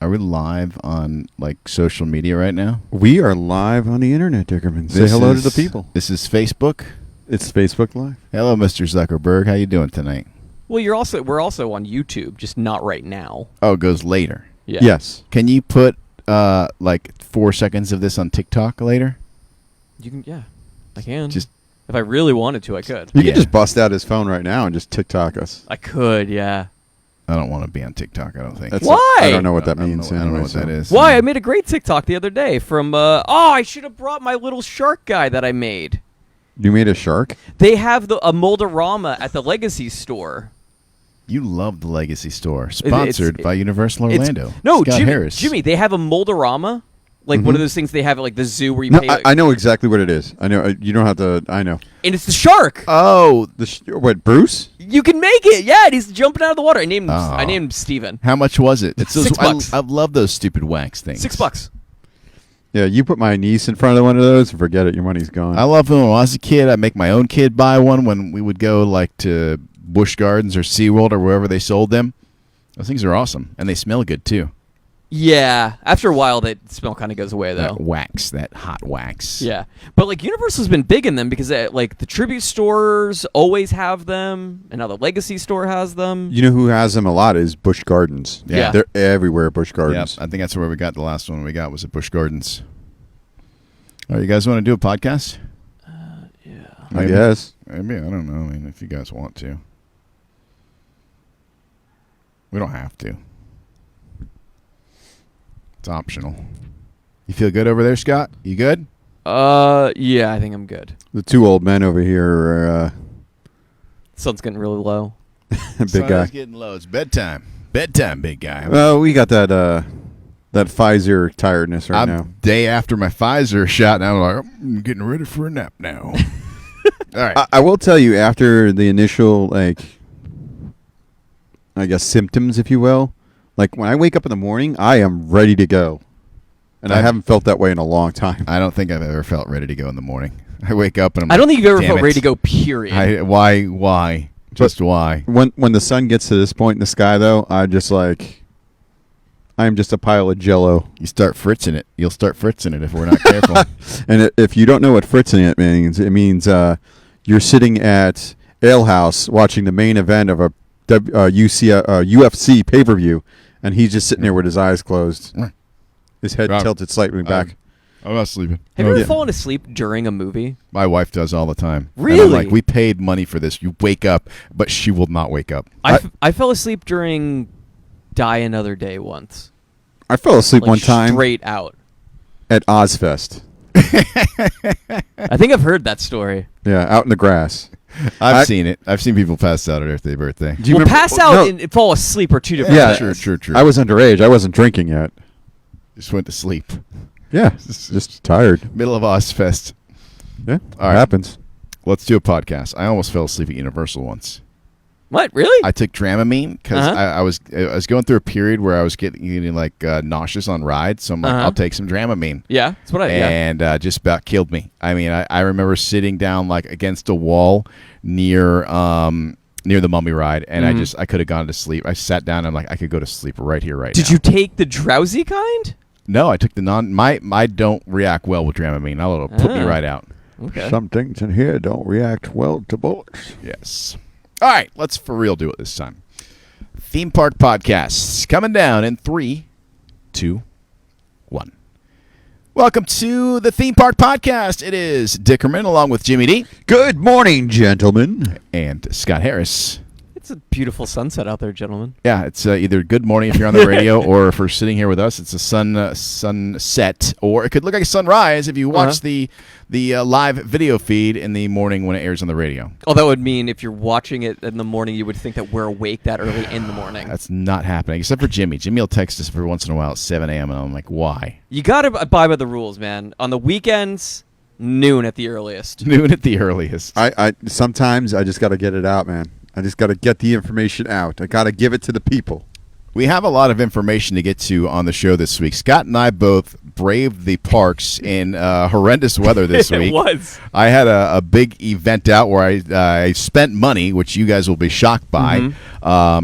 Are we live on like social media right now? We are live on the internet, Dickerman. Say hello to the people. This is Facebook. It's Facebook Live. Hello, Mr. Zuckerberg. How you doing tonight? Well, we're also on YouTube, just not right now. Oh, it goes later. Yeah. Yes. Can you put like 4 seconds of this on TikTok later? You can. Yeah, I can. Just if I really wanted to, I could. You could just bust out his phone right now and just TikTok us. I could. Yeah. I don't want to be on TikTok. I don't think. Why? I don't know what that means. I don't know what that is. Why? I made a great TikTok the other day from. I should have brought my little shark guy that I made. You made a shark? They have a Moldorama at the Legacy store. You love the Legacy store, sponsored by Universal Orlando. No, Scott Harris. Jimmy, they have a Moldorama, like one of those things they have at like the zoo where you No, pay. I know exactly what it is. I know. You don't have to. I know. And it's the shark. Oh, What, Bruce? You can make it. Yeah, and he's jumping out of the water. I named Steven. how much was it? It's those, $6. I love those stupid wax things. $6. Yeah, you put my niece in front of one of those and forget it. Your money's gone. I love them when I was a kid. I'd make my own kid buy one when we would go like to Busch Gardens or SeaWorld or wherever they sold them. Those things are awesome. And they smell good, too. Yeah, after a while, that smell kind of goes away, though. That wax, that hot wax. Yeah, but like Universal's been big in them because like the tribute stores always have them, and now the Legacy store has them. You know who has them a lot is Busch Gardens. Yeah. They're everywhere at Busch Yep, Gardens. I think that's where we got the last one we got was at Busch Gardens. All right, you guys want to do a podcast? Yeah. I guess. Maybe. I don't know. I mean, if you guys want to. We don't have to. It's optional. You feel good over there, Scott? You good? Yeah, I think I'm good. The two old men over here are Sun's getting really low. big guy. Sun's getting low. It's bedtime. Bedtime, big guy. Well, we got that Pfizer tiredness right I'm now. day after my Pfizer shot, and I'm like, I'm getting ready for a nap now. All right. I will tell you, after the initial, like, I guess symptoms, if you will, like when I wake up in the morning, I am ready to go. And I haven't felt that way in a long time. I don't think I've ever felt ready to go in the morning. I wake up and I'm I don't like, think you've ever "Damn felt it." ready to go. Period. Why? Just why? When the sun gets to this point in the sky, though, I am just a pile of Jello. You start fritzing it. You'll start fritzing it if we're not careful. And if you don't know what fritzing it means you're sitting at Ale House watching the main event of a UFC pay-per-view, and he's just sitting there with his eyes closed, his head tilted slightly back. I'm not sleeping. Have you ever fallen asleep during a movie? My wife does all the time. Really? And I'm like, we paid money for this. You wake up, but she will not wake up. I fell asleep during Die Another Day once. I fell asleep Like one time straight out. at Ozfest. I think I've heard that story. Yeah, out in the grass. I've seen it. I've seen people pass out at their birthday. Do you Well, remember? pass out and fall asleep are two different Yeah, things. True. I was underage. I wasn't drinking yet. Just went to sleep. Yeah, just tired. Middle of Ozfest. Yeah, All right. happens. Let's do a podcast. I almost fell asleep at Universal once. What? Really? I took Dramamine because Uh-huh. I was going through a period where I was getting like nauseous on rides. So I'm like, Uh-huh. I'll take some Dramamine. Yeah, that's what I. Yeah. And just about killed me. I mean, I remember sitting down like against a wall near the Mummy ride, and I could have gone to sleep. I sat down and I'm like, I could go to sleep right here, right now. Did you take the drowsy kind? No, I took the my don't react well with Dramamine. It'll put me right out. Okay. Some things in here don't react well to bullets. Yes. All right, let's for real do it this time. Theme Park Podcasts coming down in 3, 2, 1. Welcome to the Theme Park Podcast. It is Dickerman along with Jimmy D. Good morning, gentlemen. And Scott Harris. It's a beautiful sunset out there, gentlemen. Yeah, it's either good morning if you're on the radio, or if you're sitting here with us, it's a sunset, or it could look like a sunrise if you watch the live video feed in the morning when it airs on the radio. Oh, that would mean if you're watching it in the morning, you would think that we're awake that early in the morning. That's not happening, except for Jimmy. Jimmy will text us every once in a while at 7 a.m., and I'm like, why? You got to abide by the rules, man. On the weekends, noon at the earliest. Noon at the earliest. I sometimes I just got to get it out, man. I just got to get the information out. I got to give it to the people. We have a lot of information to get to on the show this week. Scott and I both braved the parks in horrendous weather this week. It was. I had a big event out where I spent money, which you guys will be shocked by.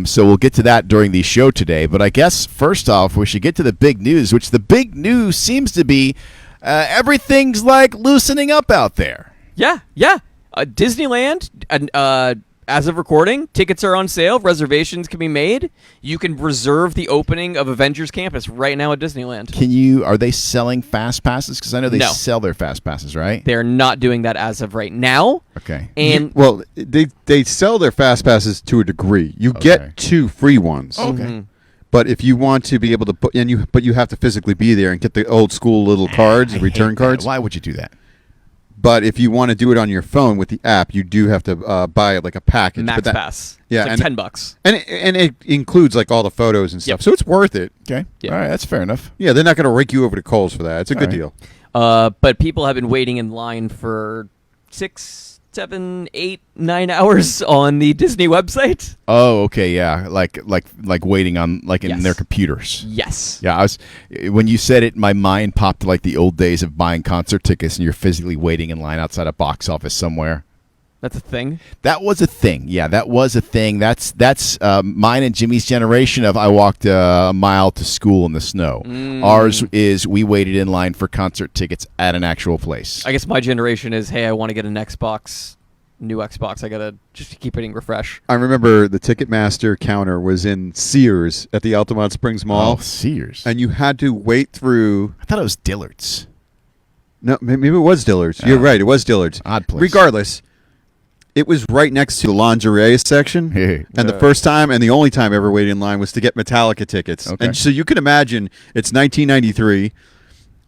So we'll get to that during the show today. But I guess, first off, we should get to the big news, which the big news seems to be everything's like loosening up out there. Yeah. Disneyland, as of recording, tickets are on sale. Reservations can be made. You can reserve the opening of Avengers Campus right now at Disneyland. Are they selling fast passes? Because I know they No. sell their fast passes, right? They're not doing that as of right now. Okay. And Well, they sell their fast passes to a degree. You Okay. get 2 free ones. Okay. But if you want to be able to put, but you have to physically be there and get the old school little cards, I return hate cards. that. Why would you do that? But if you want to do it on your phone with the app, you do have to buy it like a package. Max but Pass. Yeah, It's like and- $10. and it includes like all the photos and stuff, Yep. so it's worth it. Okay. Yeah. All right. That's fair enough. Yeah, they're not going to rake you over to Kohl's for that. It's a good right. deal. But people have been waiting in line for 6, 7, 8, 9 hours on the Disney website. Oh, okay. Yeah. Like waiting on in Yes. their computers. Yes. Yeah, when you said it, my mind popped to like the old days of buying concert tickets and you're physically waiting in line outside a box office somewhere. That's a thing. That was a thing. Yeah, that was a thing. That's mine and Jimmy's generation of I walked a mile to school in the snow. Ours is we waited in line for concert tickets at an actual place. I guess my generation is, hey, I want to get an Xbox, new Xbox. I got to just keep hitting refresh. I remember the Ticketmaster counter was in Sears at the Altamont Springs Mall, Sears. and you had to wait through. I thought it was Dillard's. No, maybe it was Dillard's. You're right, it was Dillard's. Odd place. Regardless, it was right next to the lingerie section. And the first time and the only time I ever waited in line was to get Metallica tickets. Okay. And so you can imagine it's 1993.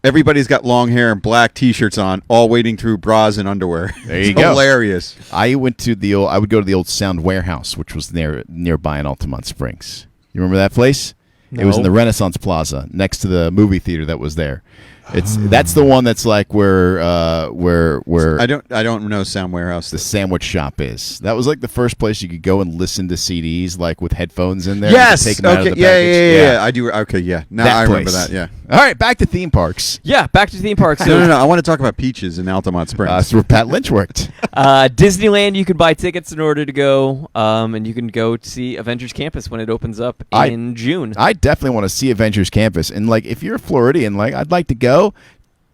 Everybody's got long hair and black T-shirts on, all wading through bras and underwear. There you It's go. Hilarious. I would go to the old Sound Warehouse, which was nearby in Altamont Springs. You remember that place? It was in No. the Renaissance Plaza next to the movie theater that was there. That's the one that's like where I don't know Sound Warehouse. the sandwich shop is. That was like the first place you could go and listen to CDs like with headphones in there. Yes. You could take 'em out of Okay. the Yeah, package. yeah. I do. Okay. Yeah. Now That I remember place. that. Yeah. All right, back to theme parks. Yeah, back to theme parks. No. I want to talk about Peaches in Altamont Springs. That's where Pat Lynch worked. Disneyland, you can buy tickets in order to go, and you can go to see Avengers Campus when it opens up in June. I definitely want to see Avengers Campus, and like if you're a Floridian, like I'd like to go.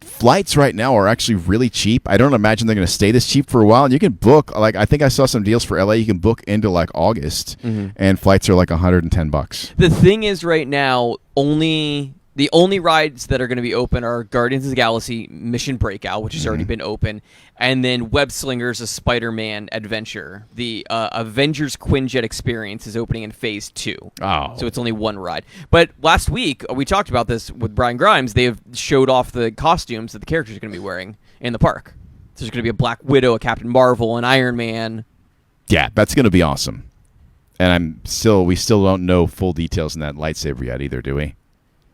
Flights right now are actually really cheap. I don't imagine they're going to stay this cheap for a while. And you can book, like I think I saw some deals for LA. You can book into like August, and flights are like $110. The thing is, right now, the only rides that are going to be open are Guardians of the Galaxy Mission Breakout, which has already been open, and then Web Slingers: A Spider-Man Adventure. The Avengers Quinjet Experience is opening in Phase 2. Oh. So it's only one ride. But last week, we talked about this with Brian Grimes. They have showed off the costumes that the characters are going to be wearing in the park. So there's going to be a Black Widow, a Captain Marvel, an Iron Man. Yeah, that's going to be awesome. And we still don't know full details in that lightsaber yet either, do we?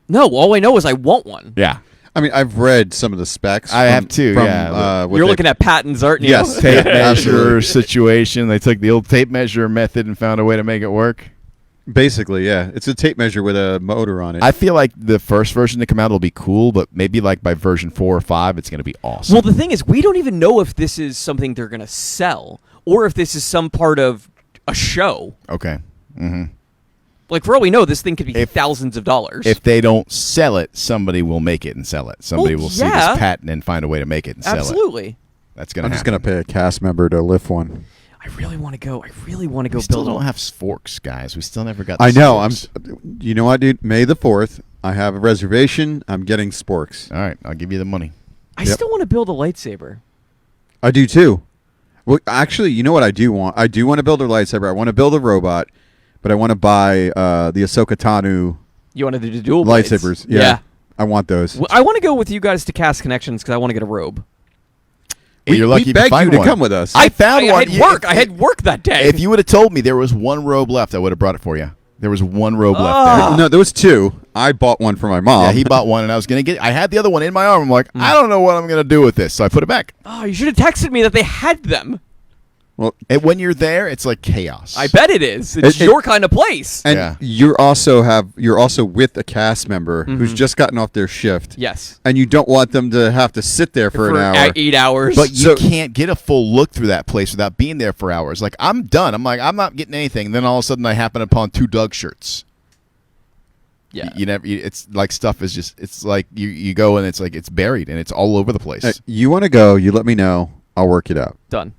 No, all I know is I want one. Yeah. I mean, I've read some of the specs. I have too, yeah. what You're they- looking at patents, aren't you? Yes. Tape measure Absolutely. situation. They took the old tape measure method and found a way to make it work. Basically, yeah. It's a tape measure with a motor on it. I feel like the first version to come out will be cool, but maybe like by version 4 or 5, it's going to be awesome. Well, the thing is, we don't even know if this is something they're going to sell or if this is some part of a show. Okay. Mm-hmm. Like, for all we know, this thing could be If- thousands of dollars. If they don't sell it, somebody will make it and sell it. Somebody will see yeah. this patent and find a way to make it and sell it. Absolutely. That's going to I'm happen. just going to pay a cast member to lift one. I really want to go. I really want to go We still build don't a- have forks, guys. We still never got the I know. sporks. You know what, dude? May the 4th. I have a reservation. I'm getting sporks. All right, I'll give you the money. I Yep. still want to build a lightsaber. I do too. Well, actually, you know what I do want? I do want to build a lightsaber. I want to build a robot, but I want to buy the Ahsoka Tano You want to do dual blades? lightsabers. Yeah. I want those. Well, I want to go with you guys to Cast Connections because I want to get a robe. You're lucky we if begged find you to one. come with us. I found I one. had work. I had work that day. If you would have told me there was one robe left, I would have brought it for you. There was one robe left Ah. there. No, there was 2. I bought one for my mom. Yeah, he bought one, and I was gonna get. I had the other one in my arm. I'm like, I don't know what I'm gonna do with this, so I put it back. Oh, you should have texted me that they had them. Well, And when you're there, it's like chaos. I bet it is. It's your kind of place. and Yeah. you're also with a cast member who's just gotten off their shift. Yes. And you don't want them to have to sit there for an hour. 8 hours. But you So- can't get a full look through that place without being there for hours. Like, I'm done. I'm like, I'm not getting anything. And then all of a sudden, I happen upon 2 Doug shirts. yeah. It's like stuff is just. It's like you go and it's like it's buried and it's all over the place. You want to go? You let me know. I'll work it out. Done.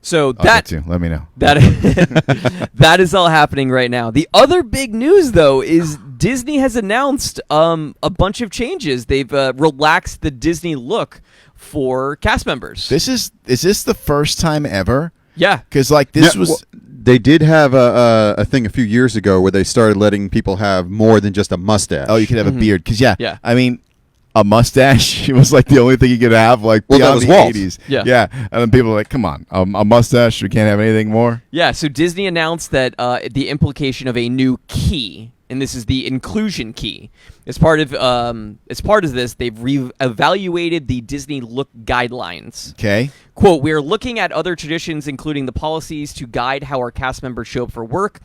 So I'll that get to. Let me know. that is all happening right now. The other big news, though, is Disney has announced a bunch of changes. They've relaxed the Disney look for cast members. Is this the first time ever? Yeah. Because like this Yeah, was. well, they did have a thing a few years ago where they started letting people have more than just a mustache. Oh, you could have a beard. Because Yeah. I mean, a mustache was like the only thing you could have. Like Well, that beyond was the Walt. 80s. Yeah. And then people are like, come on, a mustache. We can't have anything more. Yeah, so Disney announced that the implication of a new key, and this is the inclusion key. As part of this, they've reevaluated the Disney look guidelines. Okay. Quote, we are looking at other traditions, including the policies to guide how our cast members show up for work.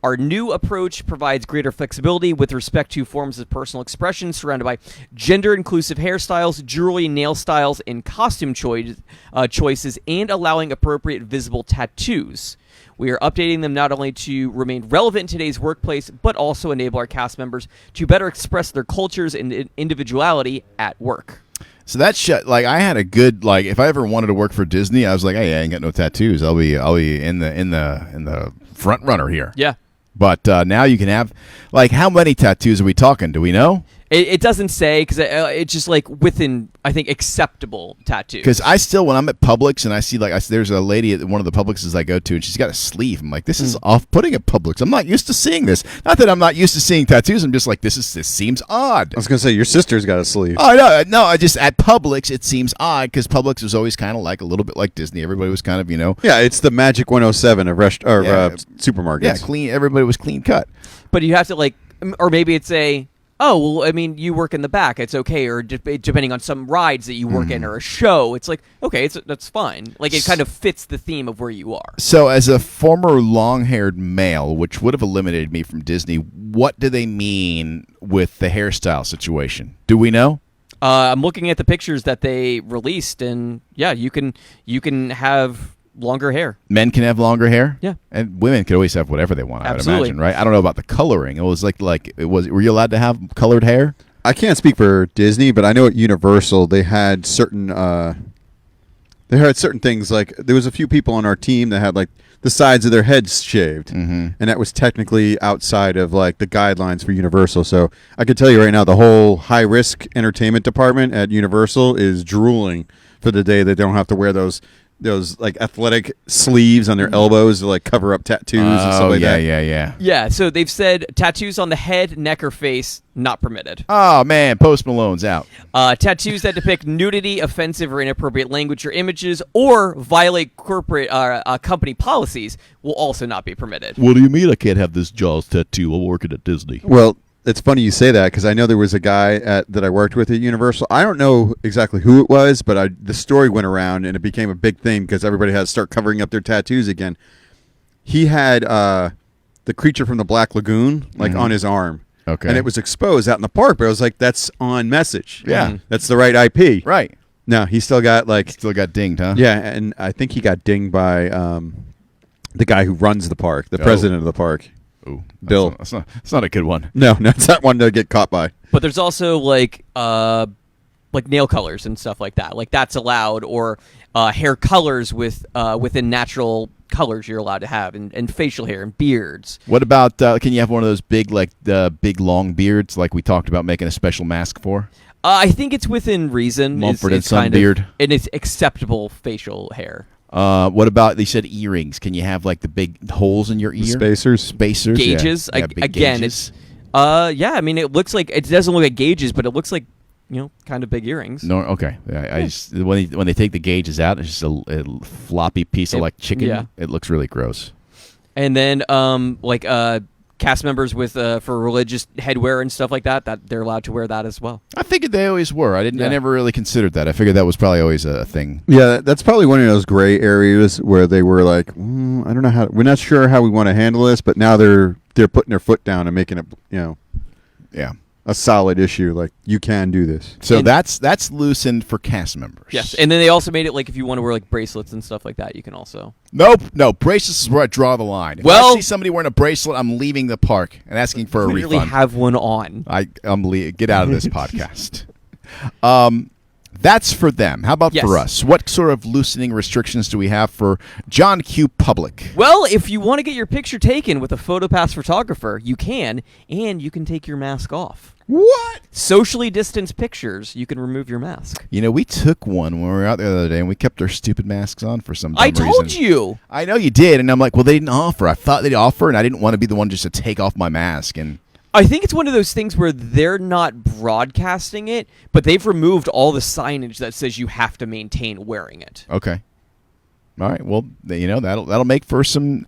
Our new approach provides greater flexibility with respect to forms of personal expression surrounded by gender-inclusive hairstyles, jewelry, nail styles, and costume choices, and allowing appropriate visible tattoos. We are updating them not only to remain relevant in today's workplace, but also enable our cast members to better express their cultures and individuality at work. So that shit, like, I had a good, like, if I ever wanted to work for Disney, I was like, hey, I ain't got no tattoos. I'll be in the front runner here. Yeah. But now you can have, like, how many tattoos are we talking? Do we know? It doesn't say, because it's just like within, I think, acceptable tattoos. Because I still, when I'm at Publix and I see, like, there's a lady at one of the Publixes I go to, and she's got a sleeve. I'm like, this is off-putting at Publix. I'm not used to seeing this. Not that I'm not used to seeing tattoos. I'm just like, this seems odd. I was gonna say your sister's got a sleeve. Oh, no, I just, at Publix, it seems odd, because Publix was always kind of like a little bit like Disney. Everybody was kind of, Yeah, it's the Magic 107 of supermarkets. yeah, clean. Everybody was clean cut. But you have to, like, or maybe it's oh, well, I mean, you work in the back, it's okay, or depending on some rides that you work in or a show, it's like, okay, that's fine. Like, it kind of fits the theme of where you are. So, as a former long-haired male, which would have eliminated me from Disney, what do they mean with the hairstyle situation? Do we know? I'm looking at the pictures that they released, and yeah, you can have longer hair. Men can have longer hair? Yeah. And women can always have whatever they want, Absolutely. I would imagine, right? I don't know about the coloring. It was were you allowed to have colored hair? I can't speak for Disney, but I know at Universal they had certain things. Like there was a few people on our team that had like the sides of their heads shaved, and that was technically outside of like the guidelines for Universal. So I can tell you right now, the whole high risk entertainment department at Universal is drooling for the day that they don't have to wear those like athletic sleeves on their elbows to like cover up tattoos and stuff like that. Yeah. Yeah, so they've said tattoos on the head, neck, or face, not permitted. Oh, man, Post Malone's out. Tattoos that depict nudity, offensive or inappropriate language or images, or violate corporate company policies will also not be permitted. What do you mean I can't have this Jaws tattoo while working at Disney? Well, it's funny you say that because I know there was a guy that I worked with at Universal. I don't know exactly who it was, but the story went around and it became a big thing because everybody had to start covering up their tattoos again. He had the creature from the Black Lagoon on his arm. Okay. And it was exposed out in the park, but I was like, that's on message. Yeah. That's the right IP. Right. No, he still got Still got dinged, huh? Yeah, and I think he got dinged by the guy who runs the park, the president of the park. Ooh, Bill. That's not a good one. No, it's not one to get caught by. But there's also like nail colors and stuff like that. Like that's allowed, or hair colors within natural colors you're allowed to have, and facial hair and beards. What about can you have one of those big big long beards like we talked about making a special mask for? I think it's within reason. Mumford it's and Son kind beard. And it's acceptable facial hair. What about, they said earrings? Can you have like the big holes in your ear? Spacers. Gauges. Yeah, big Again, gauges. yeah, I mean, it looks like, it doesn't look like gauges, but it looks like, kind of big earrings. No, okay. I just when they take the gauges out, it's just a floppy piece of like chicken. Yeah. It looks really gross. And then cast members with for religious headwear and stuff like that they're allowed to wear that as well. I figured they always were. I Yeah. never really considered that. I figured that was probably always a thing. Yeah, that's probably one of those gray areas where they were like, I don't know we're not sure how we want to handle this, but now they're putting their foot down and making it, Yeah. a solid issue. Like, you can do this. So And- that's loosened for cast members. Yes, and then they also made it like if you want to wear like bracelets and stuff like that, you can also. Nope. No, bracelets is where I draw the line. If Well- I see somebody wearing a bracelet, I'm leaving the park and asking for a Literally refund. have one on. Get out of this podcast. That's for them. How about Yes. for us? What sort of loosening restrictions do we have for John Q. Public? Well, if you want to get your picture taken with a PhotoPass photographer, you can, and you can take your mask off. What? Socially distanced pictures, you can remove your mask. You know, we took one when we were out there the other day, and we kept our stupid masks on for some dumb I reason. told you. I know you did, and I'm like, well, they didn't offer. I thought they'd offer, and I didn't want to be the one just to take off my mask. And I think it's one of those things where they're not broadcasting it, but they've removed all the signage that says you have to maintain wearing it. okay, all right. Well, that'll make for some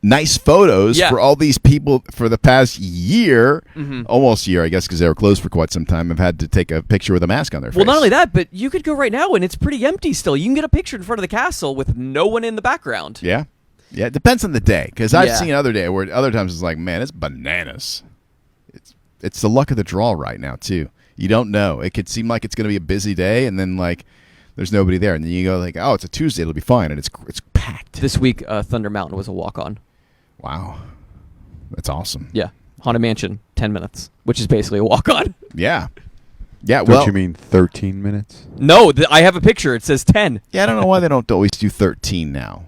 nice photos Yeah. for all these people for the past year, almost year, I guess, because they were closed for quite some time. Have had to take a picture with a mask on their face. Well, not only that, but you could go right now and it's pretty empty still. You can get a picture in front of the castle with no one in the background. Yeah. Yeah, it depends on the day. Because I've Yeah. seen other times it's like, man, it's bananas. It's the luck of the draw right now, too. You don't know. It could seem like it's going to be a busy day, and then, like, there's nobody there. And then you go, like, oh, it's a Tuesday. It'll be fine. And it's packed. This week, Thunder Mountain was a walk-on. Wow. That's awesome. Yeah. Haunted Mansion, 10 minutes, which is basically a walk-on. Yeah. Yeah, Don't well, you mean 13 minutes? No, I have a picture. It says 10. yeah, I don't know why they don't always do 13 now.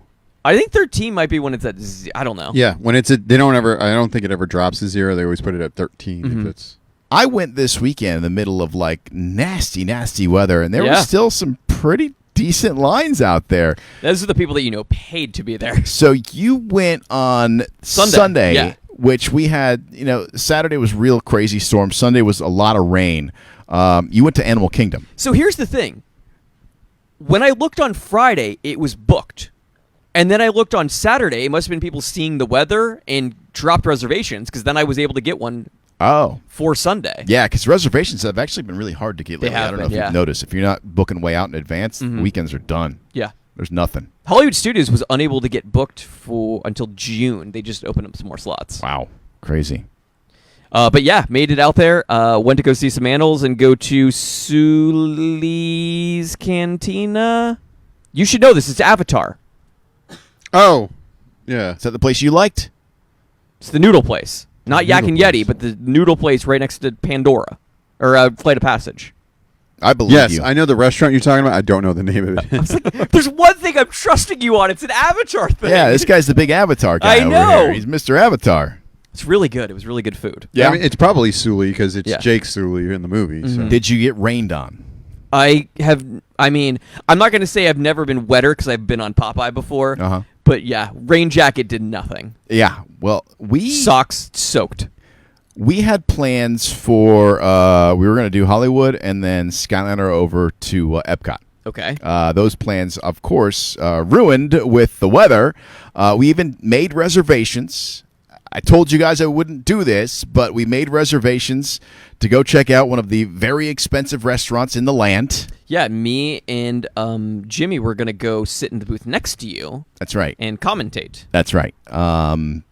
I think 13 might be when it's at I don't know. Yeah, when it's I don't think it ever drops to 0. They always put it at 13 if it's. I went this weekend in the middle of, like, nasty, nasty weather, and there were Yeah. still some pretty decent lines out there. Those are the people that paid to be there. So you went on Sunday, yeah. which we had, Saturday was real crazy storm. Sunday was a lot of rain. You went to Animal Kingdom. So here's the thing. When I looked on Friday, it was booked. And then I looked on Saturday. It must have been people seeing the weather and dropped reservations because then I was able to get one Oh. for Sunday. Yeah, because reservations have actually been really hard to get They lately. I have don't know been, if yeah. you've noticed. If you're not booking way out in advance, weekends are done. Yeah. There's nothing. Hollywood Studios was unable to get booked until June. They just opened up some more slots. Wow. Crazy. But yeah, made it out there. Went to go see some animals and go to Sully's Cantina. You should know this. It's Avatar. Oh, yeah. Is that the place you liked? It's the noodle place. Not Yak and Noodle Yeti, place. but the noodle place right next to Pandora. Or Flight of Passage. I believe Yes, you. I know the restaurant you're talking about. I don't know the name of it. There's one thing I'm trusting you on. It's an Avatar thing. Yeah, this guy's the big Avatar guy I over know. here. He's Mr. Avatar. It's really good. It was really good food. Yeah. I mean, it's probably Sully because it's Yeah. Jake Sully in the movie. So. Did you get rained on? I'm not going to say I've never been wetter because I've been on Popeye before. Uh-huh. But yeah, rain jacket did nothing. Yeah. Well, Socks soaked. we had plans for we were going to do Hollywood and then Skyliner over to Epcot. Okay. Those plans, of course, ruined with the weather. We even made reservations. I told you guys I wouldn't do this, but we made reservations to go check out one of the very expensive restaurants in the land. Yeah, me and Jimmy were going to go sit in the booth next to you That's right. and commentate. That's right.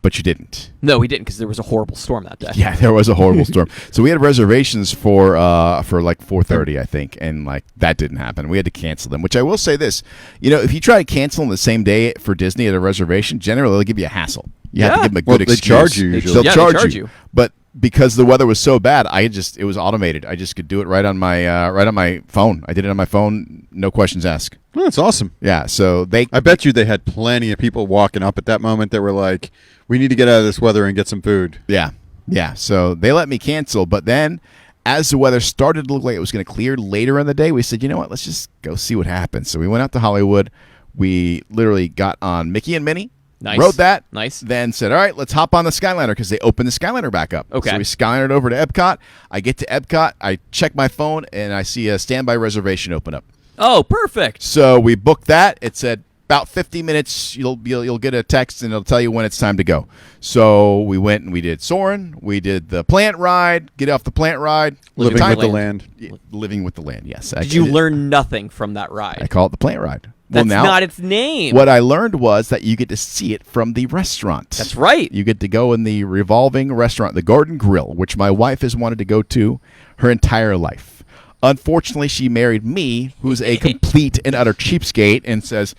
But you didn't. No, we didn't because there was a horrible storm that day. Yeah, there was a horrible storm. So we had reservations for like 4:30, I think, and like that didn't happen. We had to cancel them. Which I will say this, if you try to cancel on the same day for Disney at a reservation, generally they'll give you a hassle. You have to Yeah. give them a Well, good they excuse. charge you usually. They'll Yeah, they charge, charge you. you. But because the weather was so bad, it was automated. I just could do it right on my phone. I did it on my phone, no questions asked. Oh, that's awesome. Yeah, so I bet you they had plenty of people walking up at that moment that were like, we need to get out of this weather and get some food. Yeah. So they let me cancel, but then as the weather started to look like it was going to clear later in the day, we said, you know what, let's just go see what happens. So we went out to Hollywood. We literally got on Mickey and Minnie. Nice. Wrote that. Nice. Then said, all right, let's hop on the Skyliner because they opened the Skyliner back up. Okay. So we Skylinered over to Epcot. I get to Epcot. I check my phone, and I see a standby reservation open up. Oh, perfect. So we booked that. It said about 50 minutes, you'll get a text and it'll tell you when it's time to go. So we went and we did Soarin'. We did the plant ride. Get off the plant ride. Living with the land. Living with the land. Yes. Did you learn nothing from that ride? I call it the plant ride. That's now, not its name. What I learned was that you get to see it from the restaurant. That's right. You get to go in the revolving restaurant, the Garden Grill, which my wife has wanted to go to her entire life. Unfortunately, she married me, who's a complete and utter cheapskate, and says,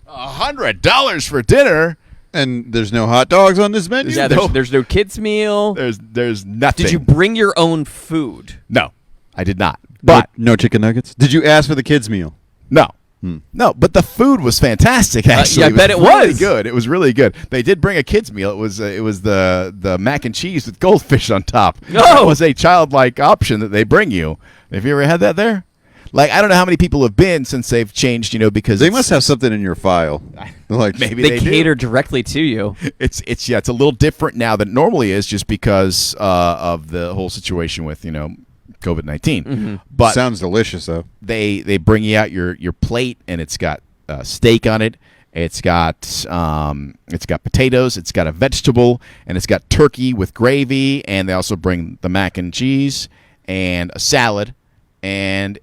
$100 for dinner? And there's no hot dogs on this menu? Yeah, there's no kids meal. There's nothing. Did you bring your own food? No, I did not. But no chicken nuggets? Did you ask for the kids' meal? No. No, but the food was fantastic. Actually, yeah, I bet it really was good. It was really good. They did bring a kids meal. It was the mac and cheese with goldfish on top. No, that was a childlike option that they bring you. Have you ever had that there? Like, I don't know how many people have been since they've changed. Because they must have something in your file. Like maybe they cater do. directly to you. It's a little different now than it normally is, just because of the whole situation with COVID-19. Mm-hmm. But sounds delicious though. They bring you out your plate, and it's got steak on it. It's got potatoes. It's got a vegetable, and it's got turkey with gravy. And they also bring the mac and cheese and a salad and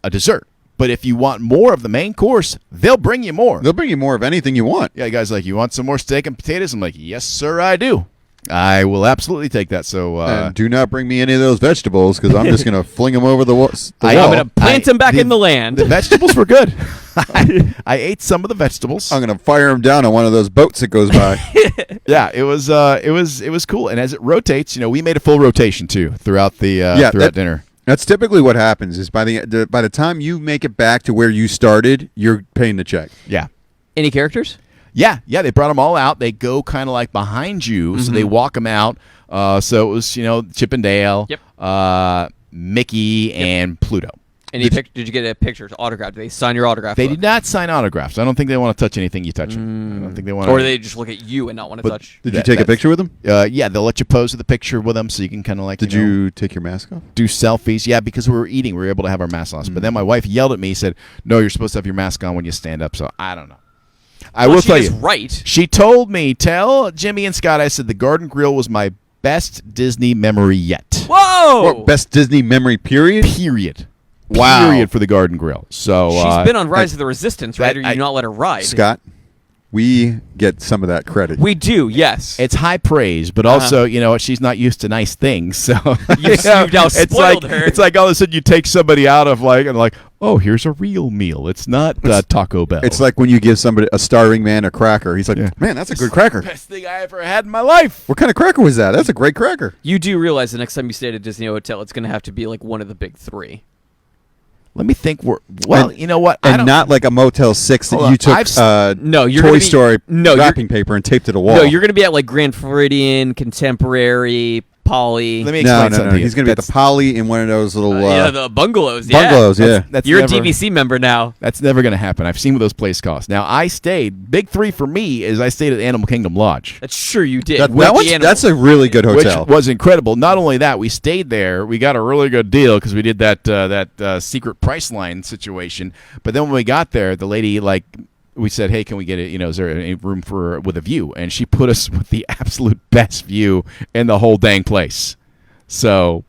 a dessert. But if you want more of the main course, they'll bring you more. They'll bring you more of anything you want. Yeah, guys, like, you want some more steak and potatoes? I'm like, yes, sir, I do. I will absolutely take that. So and do not bring me any of those vegetables, because I'm just going to fling them over the wall. I'm going to plant them back in the land. The vegetables were good. I ate some of the vegetables. I'm going to fire them down on one of those boats that goes by. Yeah, it was cool. And as it rotates, we made a full rotation too throughout the dinner. That's typically what happens. Is by the time you make it back to where you started, you're paying the check. Yeah. Any characters? Yeah, they brought them all out. They go kind of like behind you, so they walk them out. So it was, Chip and Dale, Mickey, and Pluto. Did you get a picture, autograph? Did they sign your autograph? They did not sign autographs. I don't think they want to touch anything you touch. I don't think they want. Or they just look at you and not want to touch. Did you take a picture with them? Yeah, they'll let you pose with a picture with them, so you can kind of like. Did you take your mask off? Do selfies? Yeah, because we were eating, we were able to have our masks off. But then my wife yelled at me, said, "No, you're supposed to have your mask on when you stand up." So I don't know. I will tell you, right. She told me, tell Jimmy and Scott, I said the Garden Grill was my best Disney memory yet. Whoa! What, best Disney memory period? Period. Wow. Period for the Garden Grill. So she's been on Rise of the Resistance, right? Or you not let her ride? Scott, we get some of that credit. We do, yes. It's high praise, but also, she's not used to nice things. So you've now spoiled her. It's like all of a sudden you take somebody out of oh, here's a real meal. It's not Taco Bell. It's like when you give somebody a starving man a cracker. He's like, man, that's a good cracker. Best thing I ever had in my life. What kind of cracker was that? That's a great cracker. You do realize the next time you stay at a Disney hotel, it's going to have to be like one of the big three. Let me think. You know what? And not like a Motel 6 that you took Toy Story wrapping paper and taped to the wall. No, you're going to be at like Grand Floridian, Contemporary, Poly. Let me explain something. No. He's going to be at the Poly in one of those little the bungalows. Bungalows, yeah. You're a DVC member now. That's never going to happen. I've seen what those places cost. Now, I stayed. Big three for me is I stayed at Animal Kingdom Lodge. That's sure you did. That's a really good hotel. Which was incredible. Not only that, we stayed there. We got a really good deal because we did that secret price line situation. But then when we got there, the lady we said, hey, can we get it? Is there any room with a view? And she put us with the absolute best view in the whole dang place. So,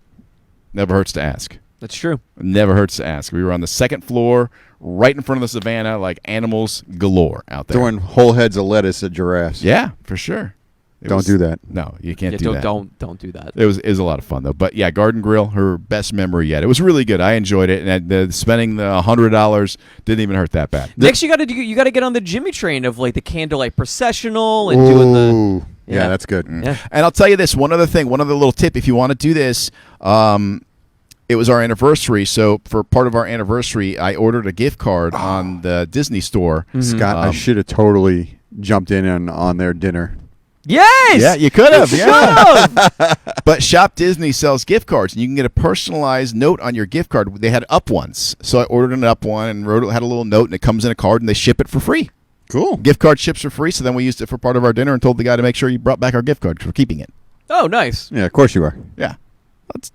never hurts to ask. That's true. Never hurts to ask. We were on the second floor, right in front of the savannah, like animals galore out there. Throwing whole heads of lettuce at giraffes. Yeah, for sure. Don't do that. No, you can't do that. Don't do that. It was a lot of fun though. But yeah, Garden Grill, her best memory yet. It was really good. I enjoyed it, and spending the $100 didn't even hurt that bad. Next, you got to get on the Jimmy train of like the candlelight processional and doing the. Yeah, that's good. Yeah. And I'll tell you this, one other little tip. If you want to do this, it was our anniversary. So for part of our anniversary, I ordered a gift card on the Disney store. Scott, I should have totally jumped in on their dinner. Yes! Yeah, you could have. Yeah. But Shop Disney sells gift cards, and you can get a personalized note on your gift card. They had up ones. So I ordered an up one and had a little note, and it comes in a card, and they ship it for free. Cool. Gift card ships for free, so then we used it for part of our dinner and told the guy to make sure he brought back our gift card because we're keeping it. Oh, nice. Yeah, of course you are. Yeah.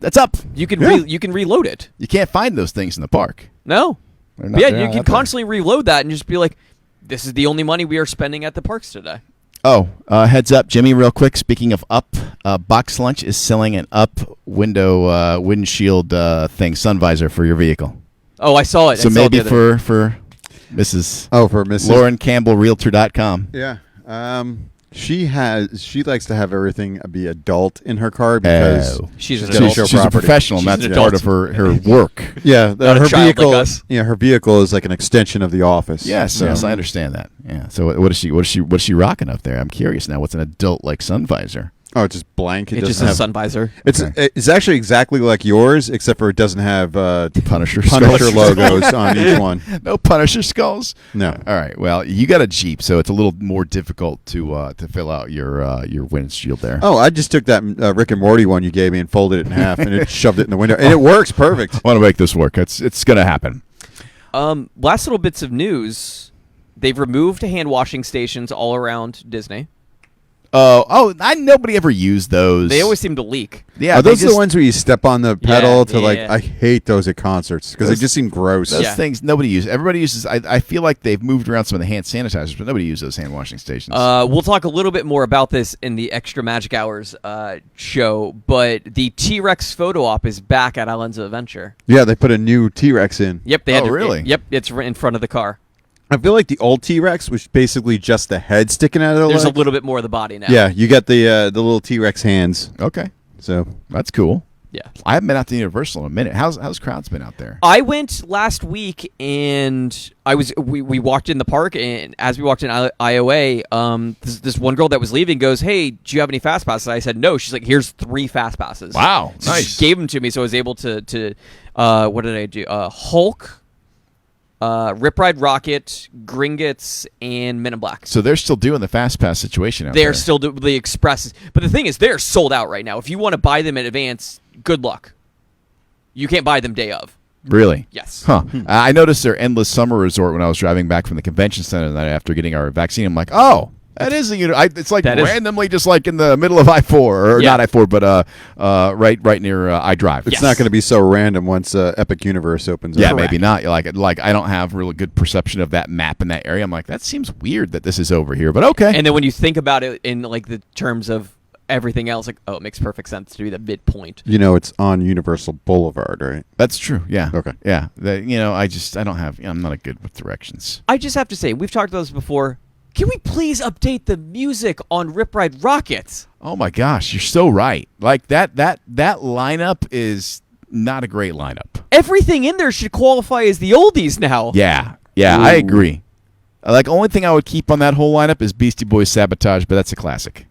That's up. You can you can reload it. You can't find those things in the park. No. They're not Yeah, there, you can constantly reload that and just be like, this is the only money we are spending at the parks today. Oh, heads up, Jimmy, real quick. Speaking of Up, Box Lunch is selling an Up windshield thing, sun visor for your vehicle. Oh, I saw it. So maybe for Mrs. For Mrs. Lauren Campbell, Realtor.com. Yeah. She likes to have everything be adult in her car because she's a professional, and that's part of her work. Yeah, her vehicle. Like us. Yeah, her vehicle is like an extension of the office. Yes, I understand that. Yeah. So what is she rocking up there? I'm curious now. What's an adult like sun visor? Oh, it's just blank. It just has a sun visor. It's actually exactly like yours, except for it doesn't have Punisher logos on each one. No Punisher skulls. No. All right. Well, you got a Jeep, so it's a little more difficult to fill out your windshield there. Oh, I just took that Rick and Morty one you gave me and folded it in half and it shoved it in the window, and it works perfect. I want to make this work. It's going to happen. Last little bits of news: they've removed hand washing stations all around Disney. Nobody ever used those. They always seem to leak. Yeah, are those the ones where you step on the pedal to yeah. I hate those at concerts because they just seem gross. Those things nobody uses. Everybody uses. I feel like they've moved around some of the hand sanitizers, but nobody uses those hand washing stations. We'll talk a little bit more about this in the Extra Magic Hours show, but the T-Rex photo op is back at Islands of Adventure. Yeah, they put a new T-Rex in. Yep, they had really? Yep, it's in front of the car. I feel like the old T-Rex was basically just the head sticking out of the There's leg. a little bit more of the body now. Yeah, you got the little T-Rex hands. Okay, so that's cool. Yeah, I haven't been out to Universal in a minute. How's crowds been out there? I went last week, and we walked in the park, and as we walked in IOA, this one girl that was leaving goes, "Hey, do you have any fast passes?" I said no. She's like, "Here's 3 fast passes." Wow, so nice. She gave them to me, so I was able to what did I do? Hulk. Rip Ride Rocket, Gringotts, and Men in Black. So they're still doing the Fast Pass situation out there. They're still doing the expresses. But the thing is, they're sold out right now. If you want to buy them in advance, good luck. You can't buy them day of. Really? Yes. Huh. I noticed their Endless Summer Resort when I was driving back from the convention center the night after getting our vaccine. I'm like, oh, that is it's like randomly just like in the middle of I-4, or not I-4, but right near I-Drive. It's not going to be so random once Epic Universe opens up. Yeah, maybe not. Like I don't have really good perception of that map in that area. I'm like, that seems weird that this is over here, but okay. And then when you think about it in like the terms of everything else, like, oh, it makes perfect sense to be the midpoint. You know, it's on Universal Boulevard, right? That's true. Yeah. Okay. Yeah. I'm not good with directions. I just have to say, we've talked about this before. Can we please update the music on Rip Ride Rocket? Oh my gosh, you're so right. Like that lineup is not a great lineup. Everything in there should qualify as the oldies now. Yeah, Ooh. I agree. Like, only thing I would keep on that whole lineup is Beastie Boys Sabotage, but that's a classic.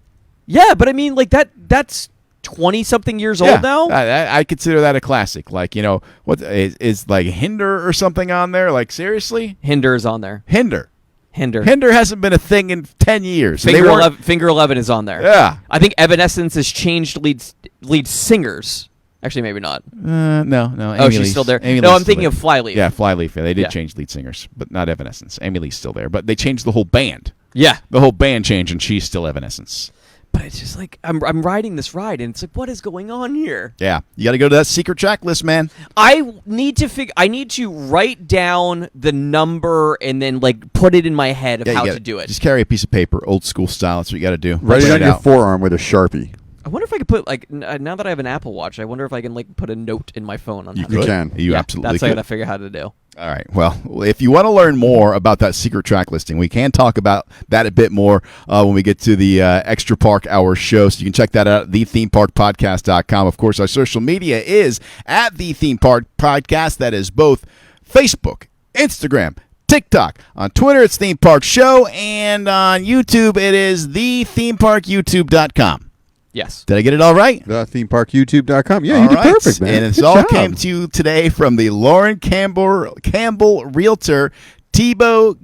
Yeah, but I mean, like that's 20-something years old now. I consider that a classic. Like, what is like Hinder or something on there? Like, seriously? Hinder is on there. Hinder Hinder hasn't been a thing in 10 years. Finger 11 is on there. Yeah. I think Evanescence has changed lead singers. Actually, maybe not. No. Oh, she's still there. No, I'm thinking of Flyleaf. Yeah, Flyleaf. They did change lead singers, but not Evanescence. Amy Lee's still there, but they changed the whole band. Yeah. The whole band changed, and she's still Evanescence. But it's just like I'm riding this ride, and it's like, what is going on here? Yeah, you got to go to that secret track list, man. I need to write down the number and then like put it in my head of how to do it. Just carry a piece of paper, old school style. That's what you got to do. Write it on your forearm with a Sharpie. I wonder if I could put like now that I have an Apple Watch, I wonder if I can like put a note in my phone on. You can. You absolutely. That's what I got to figure out how to do. All right. Well, if you want to learn more about that secret track listing, we can talk about that a bit more when we get to the Extra Park Hour show. So you can check that out at thethemeparkpodcast.com. Of course, our social media is at The Theme Park Podcast. That is both Facebook, Instagram, TikTok. On Twitter, it's Theme Park Show. And on YouTube, it is thethemeparkyoutube.com. Yes. Did I get it all right? ThethemeParkYouTube.com. Yeah, all you did right. perfect, man. And it Good all job. came to you today from the Lauren Campbell Realtor, .com,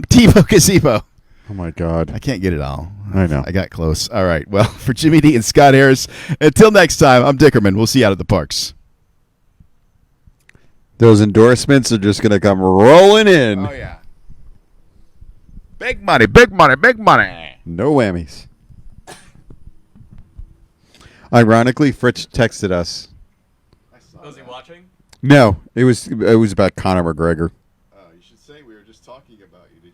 Tebow Gazebo. Oh, my God. I can't get it all. I know. I got close. All right. Well, for Jimmy D and Scott Harris, until next time, I'm Dickerman. We'll see you out at the parks. Those endorsements are just going to come rolling in. Oh, yeah. Big money, big money, big money. No whammies. Ironically, Fritz texted us. Was he watching? No, it was about Conor McGregor. Oh, you should say we were just talking about you.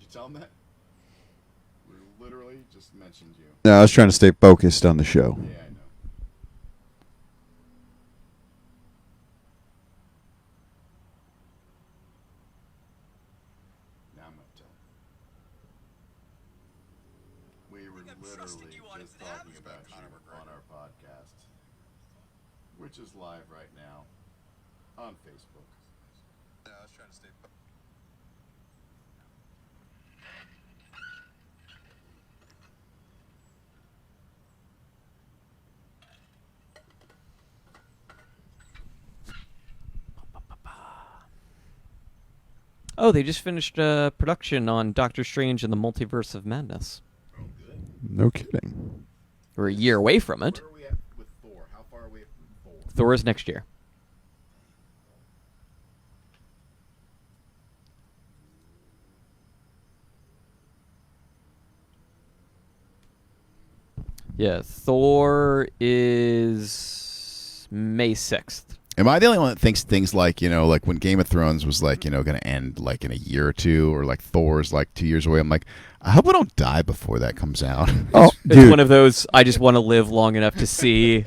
No, I was trying to stay focused on the show. Yeah, I know. Now I'm up to. We were literally just talking about you on our podcast, which is live right now on Facebook. No, I was trying to stay focused. Oh, they just finished production on Doctor Strange and the Multiverse of Madness. Oh, good. No kidding. We're a year away from it. Where are we at with Thor? How far away from Thor? Thor is next year. Yeah, Thor is May 6th. Am I the only one that thinks things like, like when Game of Thrones was like, going to end like in a year or two, or like Thor's like 2 years away? I'm like, I hope I don't die before that comes out. Oh, It's dude, one of those, I just want to live long enough to see ...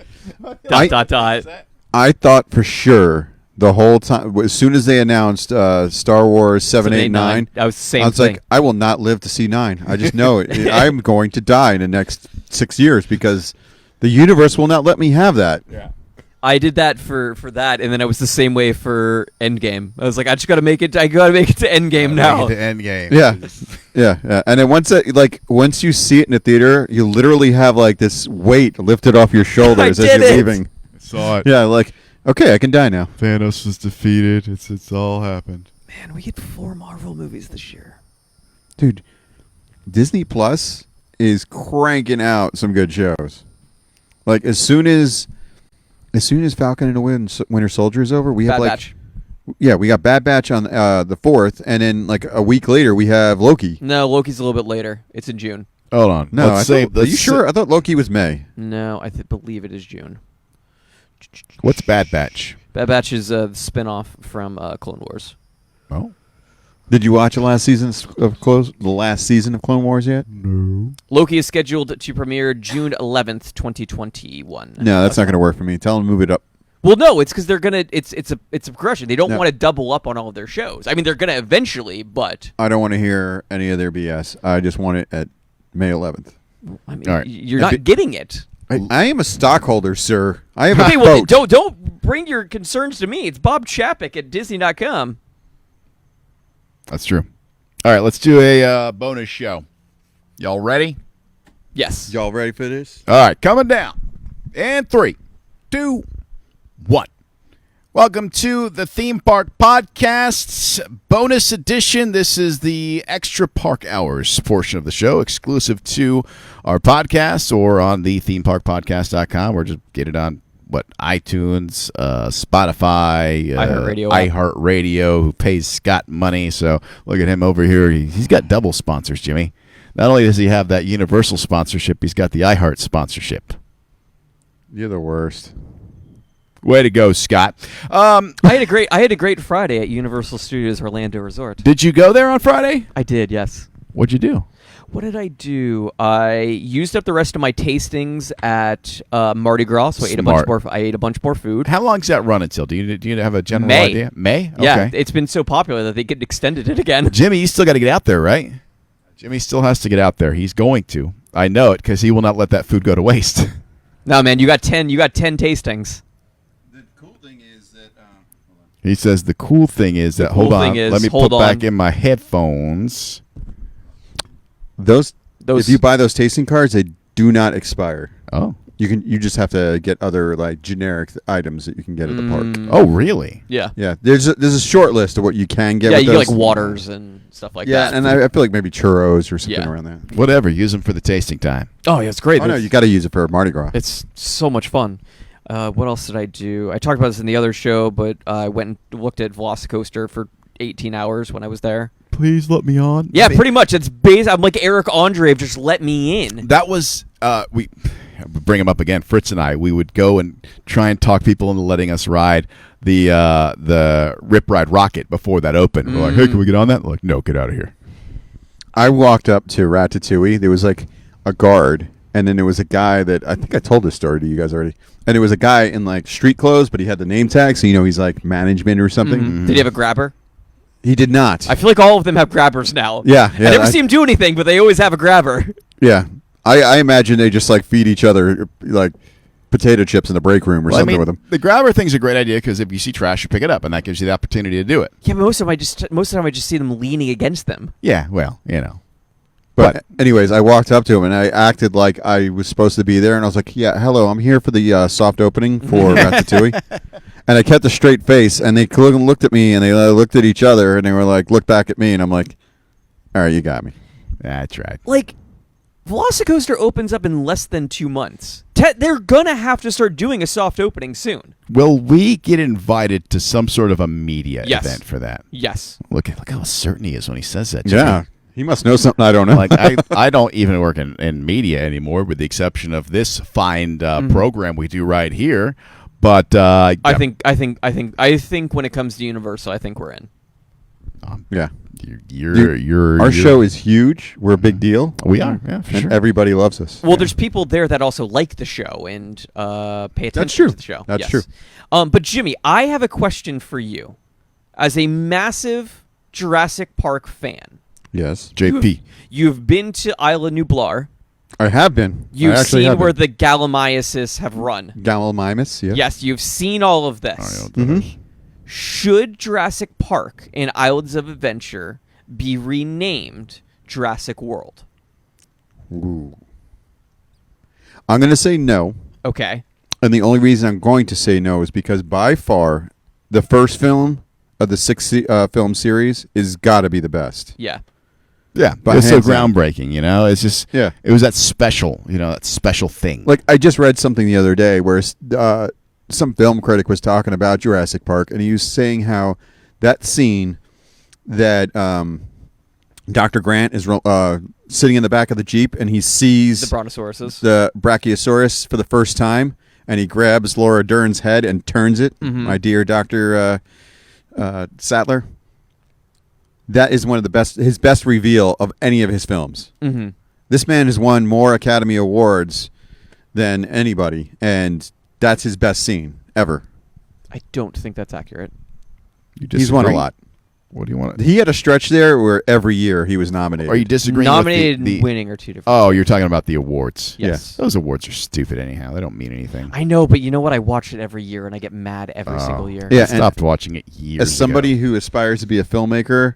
I thought for sure the whole time, as soon as they announced Star Wars 7, 8, 9, I was the same I was thing. like, I will not live to see 9. I just know it. I'm going to die in the next 6 years because the universe will not let me have that. Yeah. I did that for that, and then I was the same way for Endgame. I was like, I just got to make it. I got to make it to Endgame now. The end game. Yeah. Yeah. And then once you see it in the theater, you literally have like this weight lifted off your shoulders as did you're it. leaving. I saw it. Yeah, like, okay, I can die now. Thanos was defeated. It's all happened. Man, we get 4 Marvel movies this year. Dude, Disney Plus is cranking out some good shows. Like as soon as Falcon and the Winter Soldier is over, we have Bad like Batch. Yeah, we got Bad Batch on the 4th, and then like a week later we have Loki. No, Loki's a little bit later. It's in June. Hold on. No, Let's say, are you sure? I thought Loki was May. No, I believe it is June. What's Bad Batch? Bad Batch is a spin-off from Clone Wars. Oh. Did you watch the last season of Clone Wars yet? No. Loki is scheduled to premiere June 11th, 2021. No, that's not going to work for me. Tell them to move it up. Well, no, it's because they're gonna. It's a progression. They don't No. want to double up on all of their shows. I mean, they're gonna eventually, but I don't want to hear any of their BS. I just want it at May 11th. I mean, All right. you're not getting it. I am a stockholder, sir. I have Okay, a well, vote. don't bring your concerns to me. It's Bob Chapek at Disney.com. That's true. All right, let's do a bonus show. Y'all ready? Yes. Y'all ready for this? All right, coming down. And 3, 2, 1. Welcome to the Theme Park Podcast's bonus edition. This is the extra park hours portion of the show, exclusive to our podcast or on the themeparkpodcast.com, or just get it on iTunes, Spotify, iHeartRadio, who pays Scott money. So look at him over here. He's got double sponsors, Jimmy. Not only does he have that Universal sponsorship, he's got the iHeart sponsorship. You're the worst. Way to go, Scott. I had a great Friday at Universal Studios Orlando Resort. Did you go there on Friday? I did, yes. What'd you do? What did I do? I used up the rest of my tastings at Mardi Gras, so I ate a bunch more food. How long does that run until? Do you have a general May. idea? May? Okay. Yeah, it's been so popular that they extended it again. Jimmy, you still got to get out there, right? Jimmy still has to get out there. He's going to. I know it because he will not let that food go to waste. No, man, you got 10 tastings. The cool thing is that He says the cool thing is that, hold on, let me put back in my headphones. those if you buy those tasting cards, they do not expire. Oh. You just have to get other like generic items that you can get at the park. Oh, really? Yeah. Yeah, there's a short list of what you can get. Yeah, with you those. get like waters and stuff like Yeah, that. and I feel like maybe churros or something Yeah. around that. Whatever. Use them for the tasting time. Oh, yeah, it's great. Oh no, you got to use it for Mardi Gras. It's so much fun. What else did I do? I talked about this in the other show, but I went and looked at Velocicoaster for 18 hours when I was there. Please let me on. Yeah, pretty much. It's I'm like Eric Andre, just let me in. That was we bring him up again. Fritz and I, we would go and try and talk people into letting us ride the Rip Ride Rocket before that opened. We're like, hey, can we get on that? They're like, no, get out of here. I walked up to Ratatouille. There was like a guard and then there was a guy that I think I told this story to you guys already. And it was a guy in like street clothes, but he had the name tag, so he's like management or something. Mm-hmm. Did he have a grabber? He did not. I feel like all of them have grabbers now. Yeah, I never see them do anything, but they always have a grabber. Yeah, I imagine they just like feed each other like potato chips in the break room or something with them. The grabber thing's a great idea because if you see trash, you pick it up, and that gives you the opportunity to do it. Yeah, but most of the time I just see them leaning against them. Yeah, well, But anyways, I walked up to him and I acted like I was supposed to be there, and I was like, "Yeah, hello, I'm here for the soft opening for Ratatouille." And I kept a straight face, and they looked at me, and they looked at each other, and they were like, "Look back at me," and I'm like, "All right, you got me." That's right. Like, Velocicoaster opens up in less than 2 months. They're gonna have to start doing a soft opening soon. Will we get invited to some sort of a media Yes. event for that? Yes. Look how certain he is when he says that. Jimmy. Yeah, he must know something I don't know. Like I don't even work in media anymore, with the exception of this fine program we do right here. But I think when it comes to Universal, I think we're in. Yeah. You're show is huge. We're a big deal. We are, yeah, for and sure. everybody loves us. Well, there's people there that also like the show and pay attention That's true. to the show. That's Yes. true. But Jimmy, I have a question for you. As a massive Jurassic Park fan, Yes, JP. you've been to Isla Nublar. I have been. You've I actually seen have where been. the Gallimimuses have run. Gallimimus. Yeah. Yes, you've seen all of this. Mhm. Should Jurassic Park and Islands of Adventure be renamed Jurassic World? Ooh. I'm going to say no. Okay. And the only reason I'm going to say no is because by far the first film of the 6 film series is got to be the best. Yeah. Yeah, But it was so hands down. groundbreaking. It's just Yeah. it was that special, that special thing. Like, I just read something the other day where some film critic was talking about Jurassic Park, and he was saying how that scene that Dr. Grant is sitting in the back of the Jeep, and he sees The Brontosauruses. the Brachiosaurus for the first time, and he grabs Laura Dern's head and turns it, my dear Dr. Sattler. That is one of his best reveal of any of his films. Mm-hmm. This man has won more Academy Awards than anybody, and that's his best scene ever. I don't think that's accurate. He's won a lot. What do you want? He had a stretch there where every year he was nominated. Are you disagreeing? Nominated with the and winning are two different. Oh, you're talking about the awards. Yes. Those awards are stupid anyhow. They don't mean anything. I know, but you know what? I watch it every year, and I get mad every single year. Yeah, I stopped watching it years As somebody ago. who aspires to be a filmmaker,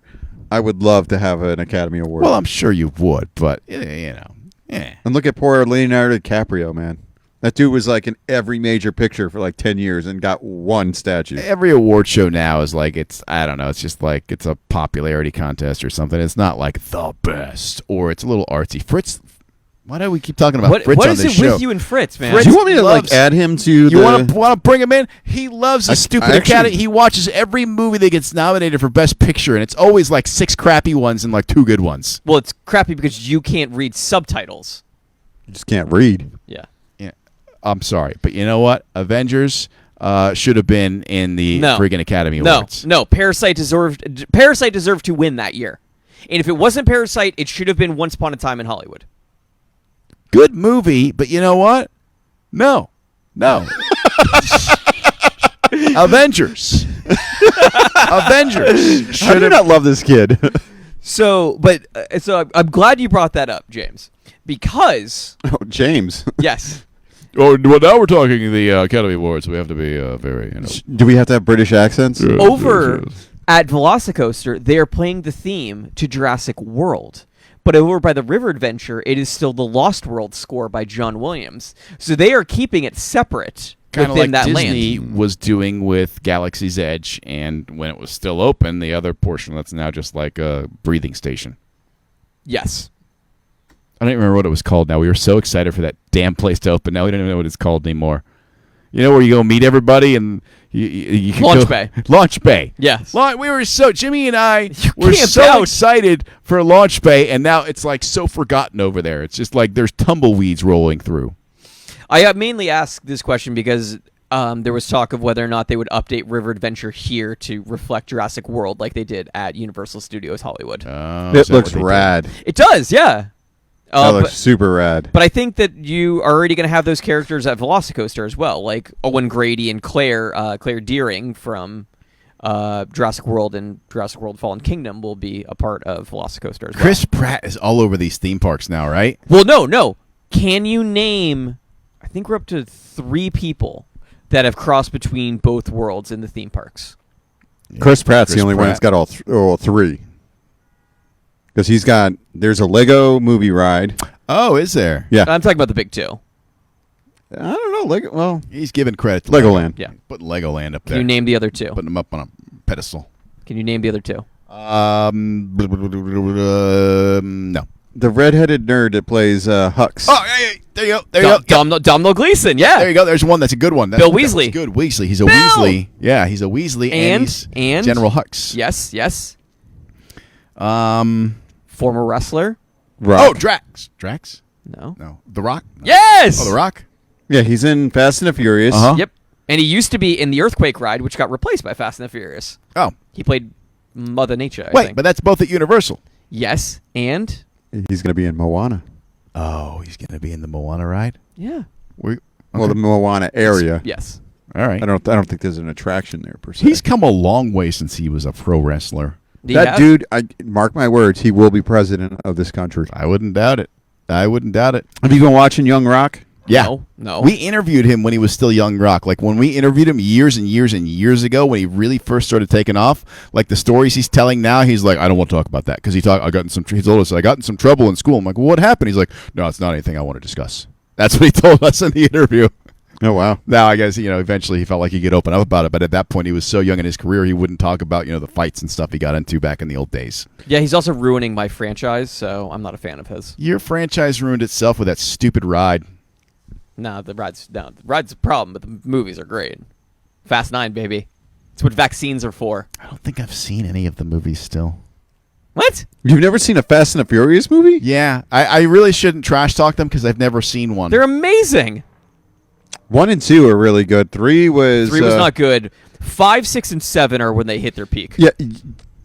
I would love to have an Academy Award. Well, I'm sure you would, but yeah. And look at poor Leonardo DiCaprio, man. That dude was like in every major picture for like 10 years and got one statue. Every award show now is like I don't know. It's just like it's a popularity contest or something. It's not like the best, or it's a little artsy. Fritz, why do we keep talking about Fritz what on is this it show? with you and Fritz, man? Fritz Do you want me to loves- like add him to You the... want to bring him in? He loves the stupid I actually- Academy. He watches every movie that gets nominated for Best Picture, and it's always like 6 crappy ones and like 2 good ones. Well, it's crappy because you can't read subtitles. You just can't read. Yeah. Yeah, I'm sorry, but you know what? Avengers should have been in the friggin' Academy Awards. No. Parasite deserved to win that year. And if it wasn't Parasite, it should have been Once Upon a Time in Hollywood. Good movie, but you know what? No. Avengers. Avengers. I do not love this kid. So I'm glad you brought that up, James, because Oh, James. yes, Oh, well, now we're talking the Academy Awards. We have to be very, Do we have to have British accents? over at Velocicoaster, they are playing the theme to Jurassic World. But over by the River Adventure, it is still the Lost World score by John Williams. So they are keeping it separate kind of within like that Disney land. was doing with Galaxy's Edge, and when it was still open, the other portion that's now just like a breathing station. Yes. I don't even remember what it was called now. We were so excited for that damn place to open. Now we don't even know what it's called anymore. You know where you go meet everybody and you can Launch go- Bay. Launch Bay. Yes. We were Jimmy and I were camped so out. excited for Launch Bay, and now it's like so forgotten over there. It's just like there's tumbleweeds rolling through. I mainly asked this question because there was talk of whether or not they would update River Adventure here to reflect Jurassic World like they did at Universal Studios Hollywood. It looks rad. It does, yeah. That looks super rad. But I think that you are already going to have those characters at Velocicoaster as well, like Owen Grady and Claire Deering from Jurassic World and Jurassic World Fallen Kingdom will be a part of Velocicoaster as well. Chris Pratt is all over these theme parks now, right? Well, no. Can you name, I think we're up to 3 people that have crossed between both worlds in the theme parks. Chris Pratt's the only one that's got all 3. Because there's a Lego movie ride. Oh, is there? Yeah. I'm talking about the big 2. I don't know. Well, He's giving credit to Legoland. Yeah. Putting Legoland up Can there. you name the other 2? Putting them up on a pedestal. Can you name the other 2? No. The redheaded nerd that plays Hux. Oh, hey, there you go. There you go. Domhnall Gleeson, yeah. There you go. There's one that's a good one. Bill Weasley. Good. Weasley. He's a Bill! Weasley. Yeah, he's a Weasley. And General Hux. Yes. Um. Former wrestler? Rock. Oh, Drax. Drax? No. No. The Rock? No. Yes! Oh, The Rock? Yeah, he's in Fast and the Furious. Uh-huh. Yep. And he used to be in the Earthquake ride, which got replaced by Fast and the Furious. Oh. He played Mother Nature, I Wait, think. but that's both at Universal. Yes, and... He's going to be in Moana. Oh, he's going to be in the Moana ride? Yeah. Well, the Moana area. Yes. All right. I don't think there's an attraction there per se. He's come a long way since he was a pro wrestler. That dude, mark my words, he will be president of this country. I wouldn't doubt it. Have you been watching Young Rock? Yeah. No. We interviewed him when he was still Young Rock. Like when we interviewed him years and years and years ago when he really first started taking off, like the stories he's telling now, he's like, I don't want to talk about that because he told us I got in some trouble in school. I'm like, well, what happened? He's like, no, it's not anything I want to discuss. That's what he told us in the interview. Oh, wow. Now, I guess, eventually he felt like he could open up about it, but at that point he was so young in his career he wouldn't talk about, the fights and stuff he got into back in the old days. Yeah, he's also ruining my franchise, so I'm not a fan of his. Your franchise ruined itself with that stupid ride. The ride's a problem, but the movies are great. Fast 9, baby. It's what vaccines are for. I don't think I've seen any of the movies still. What? You've never seen a Fast and the Furious movie? Yeah, I really shouldn't trash talk them because I've never seen one. They're amazing. 1 and 2 are really good. 3 was... 3 was not good. 5, 6, and 7 are when they hit their peak. Yeah. Do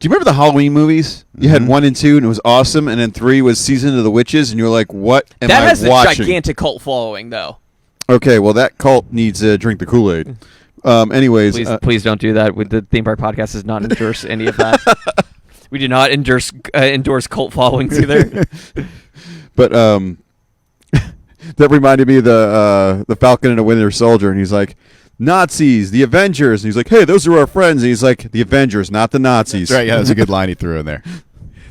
you remember the Halloween movies? You had 1 and 2, and it was awesome, and then 3 was Season of the Witches, and you were like, what am That I has watching? a gigantic cult following, though. Okay, well, that cult needs to drink the Kool-Aid. Anyways... Please don't do that. The Theme Park Podcast does not endorse any of that. We do not endorse cult followings either. But that reminded me of the Falcon and the Winter Soldier, and he's like, Nazis, the Avengers, and he's like, hey, those are our friends, and he's like, the Avengers, not the Nazis. That's right, yeah, that was a good line he threw in there.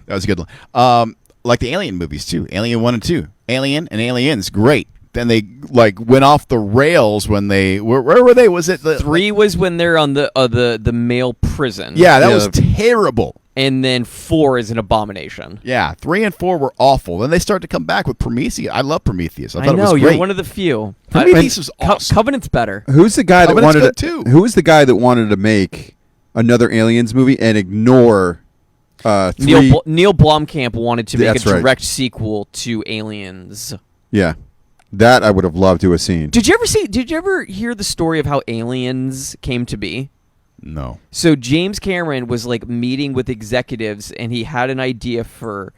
That was a good line. Like the Alien movies, too. Alien 1 and 2. Alien and Aliens, great. Then they went off the rails when they where were they? Was it 3 was when they're on the male prison. Yeah, that was terrible. And then 4 is an abomination. Yeah, 3 and 4 were awful. Then they started to come back with Prometheus. I love Prometheus. I thought it know was great. you're one of the few. Prometheus was awesome. Covenant's better. Who's the guy that But it's wanted good, to? too. Who was the guy that wanted to make another Aliens movie and ignore 3? Neil Blomkamp wanted to make That's a right. direct sequel to Aliens. Yeah, that I would have loved to have seen. Did you ever hear the story of how Aliens came to be? No. So James Cameron was meeting with executives, and he had an idea for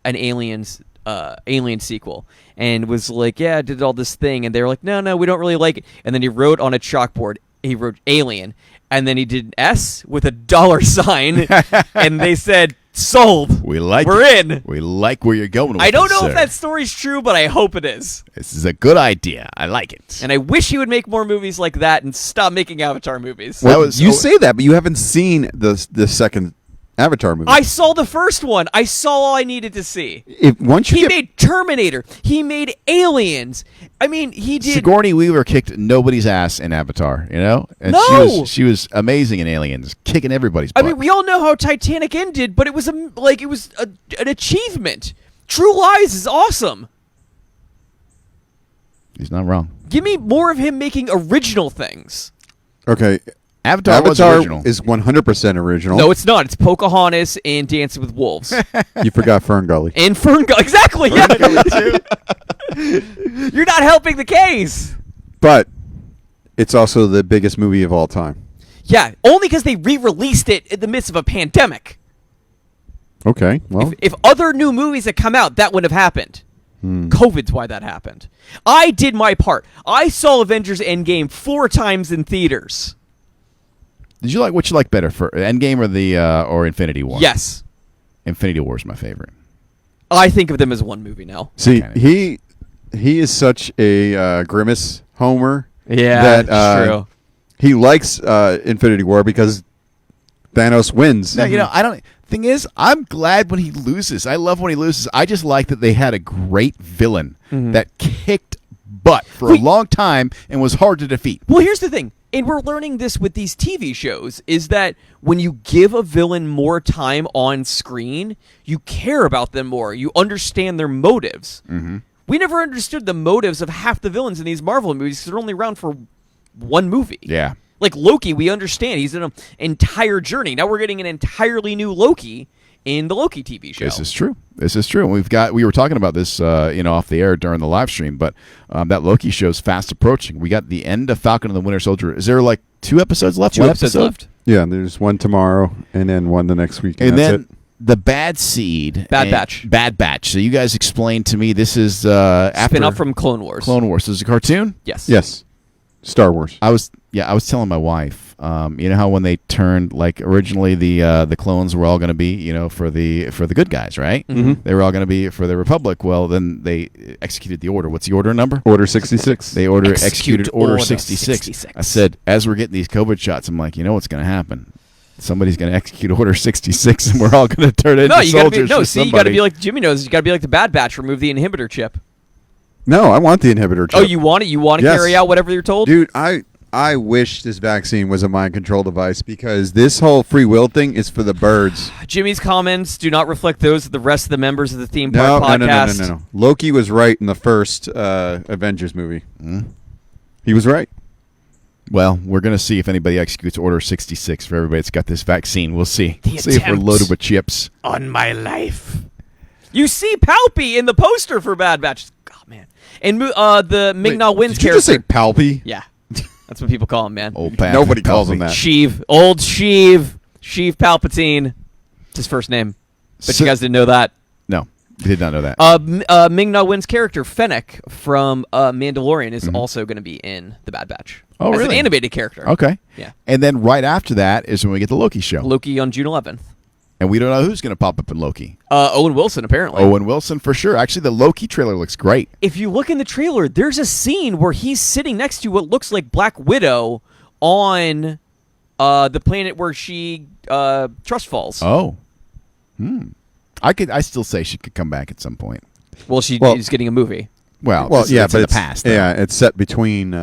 an Alien sequel, and was like, yeah, I did all this thing, and they were like, no, we don't really like it. And then he wrote on a chalkboard, he wrote Alien, and then he did an S with a $sign, and they said, sold. We're in. We like where you're going with I don't this, know if sir. that story's true, but I hope it is. This is a good idea. I like it. And I wish he would make more movies like that and stop making Avatar movies. Well, you say that, but you haven't seen the second Avatar movie. I saw the first one. I saw all I needed to see. Once you He made Terminator. He made Aliens. I mean, he did. Sigourney Weaver kicked nobody's ass in Avatar, And No! she was amazing in Aliens, kicking everybody's I butt. mean, we all know how Titanic ended, but it was an achievement. True Lies is awesome. He's not wrong. Give me more of him making original things. Okay, Avatar was original. is 100% original. No, it's not. It's Pocahontas and Dancing with Wolves. You forgot Fern Gully. And Ferngully. Exactly, yeah. You're not helping the case. But it's also the biggest movie of all time. Yeah, only because they re-released it in the midst of a pandemic. Okay, well, If other new movies had come out, that wouldn't have happened. COVID's why that happened. I did my part. I saw Avengers Endgame 4 times in theaters. Did you like what you like better, for Endgame or Infinity War? Yes. Infinity War is my favorite. I think of them as one movie now. see, Okay. he is such a Grimace homer. Yeah, that true. he likes Infinity War because Thanos wins. No, I don't. Thing is, I'm glad when he loses. I love when he loses. I just like that they had a great villain that kicked butt for a long time and was hard to defeat. Well, here's the thing, and we're learning this with these TV shows, is that when you give a villain more time on screen, you care about them more. You understand their motives. Mm-hmm. We never understood the motives of half the villains in these Marvel movies because they're only around for one movie. Yeah. Like Loki, we understand. He's in an entire journey. Now we're getting an entirely new Loki in the Loki TV show. This is true. We were talking about this, off the air during the live stream, but that Loki show's fast approaching. We got the end of Falcon and the Winter Soldier. Is there like 2 episodes left? 2 One episodes episode? left. Yeah, there's one tomorrow and then one the next week. And that's then it. the Bad Seed. Bad and Batch. Bad Batch. So you guys explained to me this is after Spin up from Clone Wars. Clone Wars. So it's a cartoon? Yes. Yes, Star Wars. I was telling my wife, you know how when they turned, like, originally the clones were all going to be, for the good guys, right? Mm-hmm. They were all going to be for the Republic. Well, then they executed the order. What's the order number? Order 66. They executed Order 66. 66. I said, as we're getting these COVID shots, I'm like, you know what's going to happen? Somebody's going to execute Order 66, and we're all going to turn into soldiers. You got to be like Jimmy knows. You got to be like the Bad Batch. Remove the inhibitor chip. No, I want the inhibitor chip. Oh, you want it? You want to Yes. carry out whatever you're told? Dude, I wish this vaccine was a mind control device because this whole free will thing is for the birds. Jimmy's comments do not reflect those of the rest of the members of the Theme No, Park no, podcast. no. Loki was right in the first Avengers movie. He was right. Well, we're going to see if anybody executes Order 66 for everybody that's got this vaccine. We'll see. The See if we're attempt. loaded with chips. On my life. You see Palpy in the poster for Bad Batch. Oh, man. And the Ming-Na Win's Did you character. just say Palpy? Yeah. That's what people call him, man. Old Pat Nobody calls him that. Sheev. Old Sheev. Sheev Palpatine. It's his first name. But So- you guys didn't know that. No, we did not know that. Ming-Na Win's character, Fennec, from Mandalorian, is also going to be in the Bad Batch. Oh, as really? an animated character. Okay. Yeah. And then right after that is when we get the Loki show. Loki on June 11th. And we don't know who's going to pop up in Loki. Owen Wilson, apparently. Owen Wilson for sure. Actually, the Loki trailer looks great. If you look in the trailer, there's a scene where he's sitting next to what looks like Black Widow on the planet where she trust falls. Oh. I still say she could come back at some point. Well, Well- she's getting a movie. Well, Well, it's, yeah, it's but in the past. though. Yeah, it's set between.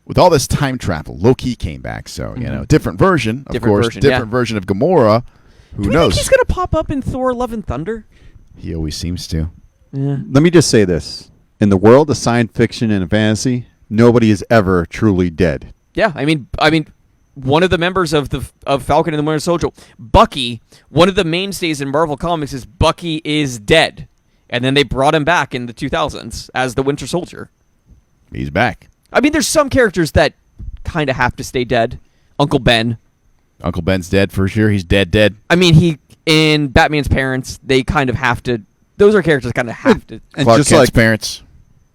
With all this time travel, Loki came back. So, different version, of Different course. version, different yeah. version of Gamora. Who Do you knows? think he's going to pop up in Thor: Love and Thunder? He always seems to. Let me just say this: in the world of science fiction and fantasy, nobody is ever truly dead. Yeah, I mean, one of the members of Falcon and the Winter Soldier, Bucky, one of the mainstays in Marvel Comics is Bucky is dead, and then they brought him back in the 2000s as the Winter Soldier. He's back. I mean, there's some characters that kind of have to stay dead. Uncle Ben. Uncle Ben's dead for sure. He's dead. I mean, he in Batman's parents, they kind of have to. Those are characters that kind of have to. And Clark just Kent's like parents.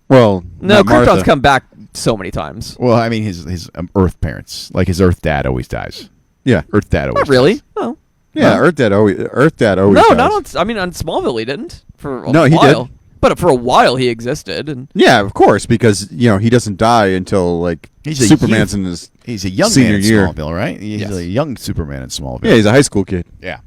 well, No, not Martha. Krypton's come back so many times. Well, I mean, his Earth parents. Like his Earth dad always dies. Yeah, Earth dad always Not really. dies. No. yeah. Earth Dad always. No, dies. not on. I mean, on Smallville he didn't for a No, he while. did. But for a while he existed, and Yeah, of course, because he doesn't die until like He's a Superman's youth. in his. He's a young Senior man in year. Smallville, right? He's Yes. a young Superman in Smallville. Yeah, he's a high school kid. Yeah.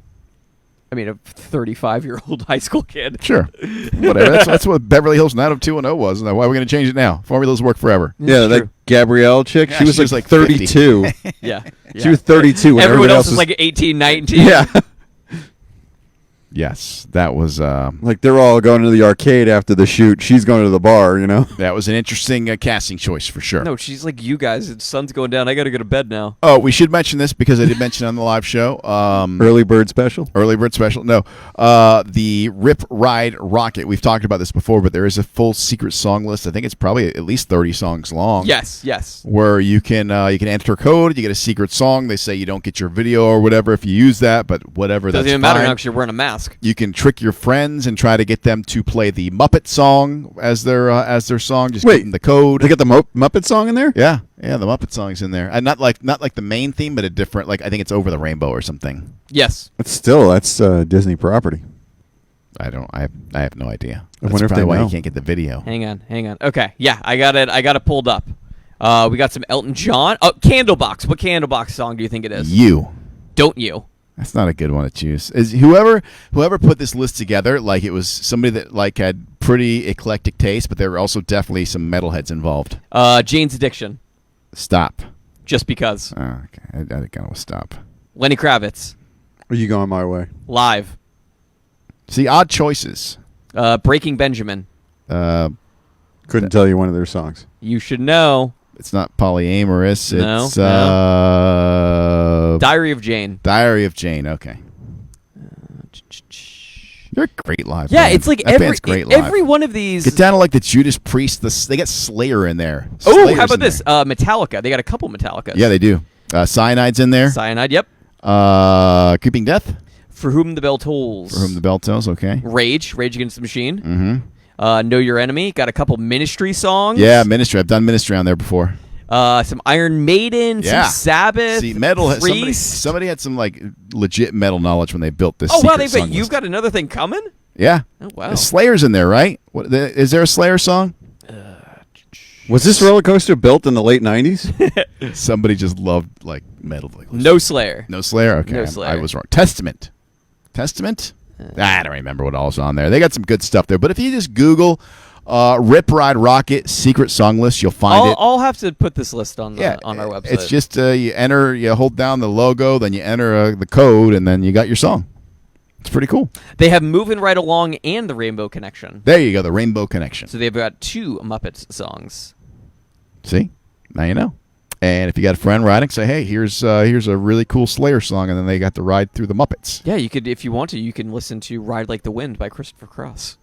I mean, a 35-year-old high school kid. Sure. Whatever. That's what Beverly Hills 90210 was. Why are we going to change it now? Formulas work forever. Yeah, That's that true. Gabrielle chick. Yeah, she was she was like like 50. 32. Yeah. She was 32 when Everyone everybody else is was like 18, 19. Yeah. Yes, that was Like they're all going to the arcade after the shoot. She's going to the bar, you know? that was an interesting casting choice for sure. No, she's like, you guys, the sun's going down. I got to go to bed now. Oh, we should mention this because I did mention it on the live show. Early bird special? Early bird special. No, the Rip Ride Rocket. We've talked about this before, but there is a full secret song list. I think it's probably at least 30 songs long. Yes. Where you can enter a code, you get a secret song. They say you don't get your video or whatever if you use that, but whatever. Doesn't that's even matter fine. now because you're wearing a mask. You can trick your friends and try to get them to play the Muppet song as their song. Just give them the code. They got the Muppet song in there? Yeah, the Muppet song's in there, and not like the main theme, but a different. Like I think it's Over the Rainbow or something. Yes. That's Disney property. I have no idea. I That's wonder if probably they why know. you can't get the video. Hang on. Okay, yeah, I got it pulled up. We got some Elton John. Oh, Candlebox. What Candlebox song do you think it is? You. Don't you? That's not a good one to choose. Is whoever put this list together, like it was somebody that like had pretty eclectic taste, but there were also definitely some metalheads involved. Jane's Addiction. Stop. Just because. Oh, okay, I think I will stop. Lenny Kravitz. Are you going my way? Live. See, odd choices. Breaking Benjamin. Couldn't tell you one of their songs. You should know. It's not polyamorous. No, It's Diary of Jane. Diary of Jane. Okay. They're great live. Yeah, band. it's like That band's great live. every one of these. Get down to like the Judas Priest. They got Slayer in there. Oh, Slayer's how about in this? there. Metallica. They got a couple Metallicas. Yeah, they do. Cyanide's in there. Cyanide. Yep. Creeping Death. For Whom the Bell Tolls. For Whom the Bell Tolls. Okay. Rage Against the Machine. Mm-hmm. Know Your Enemy. Got a couple Ministry songs. Yeah, Ministry. I've done Ministry on there before. Some Iron Maiden. Yeah. Some Sabbath. See, metal. Priest. Somebody had some like legit metal knowledge when they built this. Oh wow! secret song You've list. got another thing coming. Yeah. Oh wow! The Slayer's in there, right? Is there a Slayer song? Was this roller coaster built in the late 90s? Somebody just loved like metal. Like, No Slayer. No Slayer. Okay, No I Slayer. was wrong. Testament. I don't remember what all's on there. They got some good stuff there. But if you just Google Rip Ride Rocket secret song list, you'll find it. I'll have to put this list on our website. It's just you hold down the logo, then you enter the code, and then you got your song. It's pretty cool. They have Moving Right Along and the Rainbow Connection. There you go, the Rainbow Connection. So they've got 2 Muppets songs. See? Now you know. And if you got a friend riding, say, hey, here's a really cool Slayer song, and then they got to ride through the Muppets. Yeah, you could, if you want to, you can listen to Ride Like the Wind by Christopher Cross.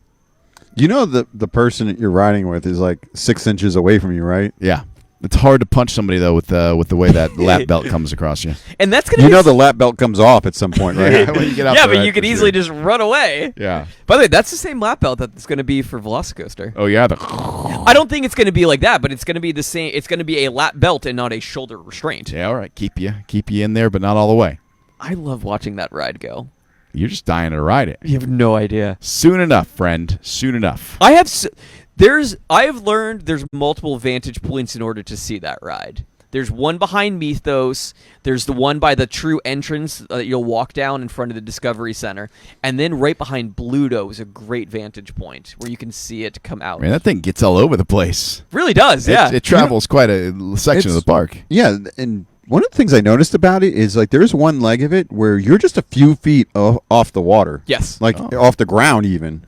You know the person that you're riding with is like 6 inches away from you, right? Yeah. It's hard to punch somebody, though, with the way that lap belt comes across you. And that's going to You be... know the lap belt comes off at some point, right? Yeah, when you get off yeah, the but ride, you could for easily sure. just run away. Yeah. By the way, that's the same lap belt that's going to be for Velocicoaster. Oh, yeah. I don't think it's going to be like that, but it's going to be the same. It's going to be a lap belt and not a shoulder restraint. Yeah, all right. Keep you in there, but not all the way. I love watching that ride go. You're just dying to ride it. You have no idea. Soon enough, friend. Soon enough. I have learned there's multiple vantage points in order to see that ride. There's one behind Mythos. There's the one by the true entrance that you'll walk down in front of the Discovery Center. And then right behind Bluto is a great vantage point where you can see it come out. Man, that thing gets all over the place. Really does, yeah. It travels quite a section of the park. Yeah, and one of the things I noticed about it is like there's one leg of it where you're just a few feet off the water. Yes. Like off the ground even.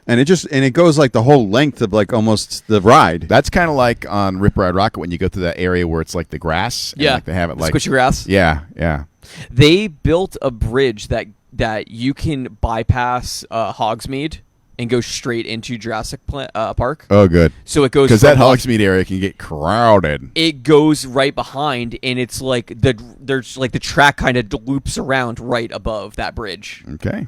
And it goes like the whole length of like almost the ride. That's kind of like on Rip Ride Rocket when you go to that area where it's like the grass. And Yeah. like they have it like Squishy grass. Yeah, yeah. They built a bridge that you can bypass Hogsmeade and go straight into Jurassic Park. Oh, good. So it goes Because that from Hogsmeade area can get crowded. It goes right behind, and it's like there's like the track kind of loops around right above that bridge. Okay.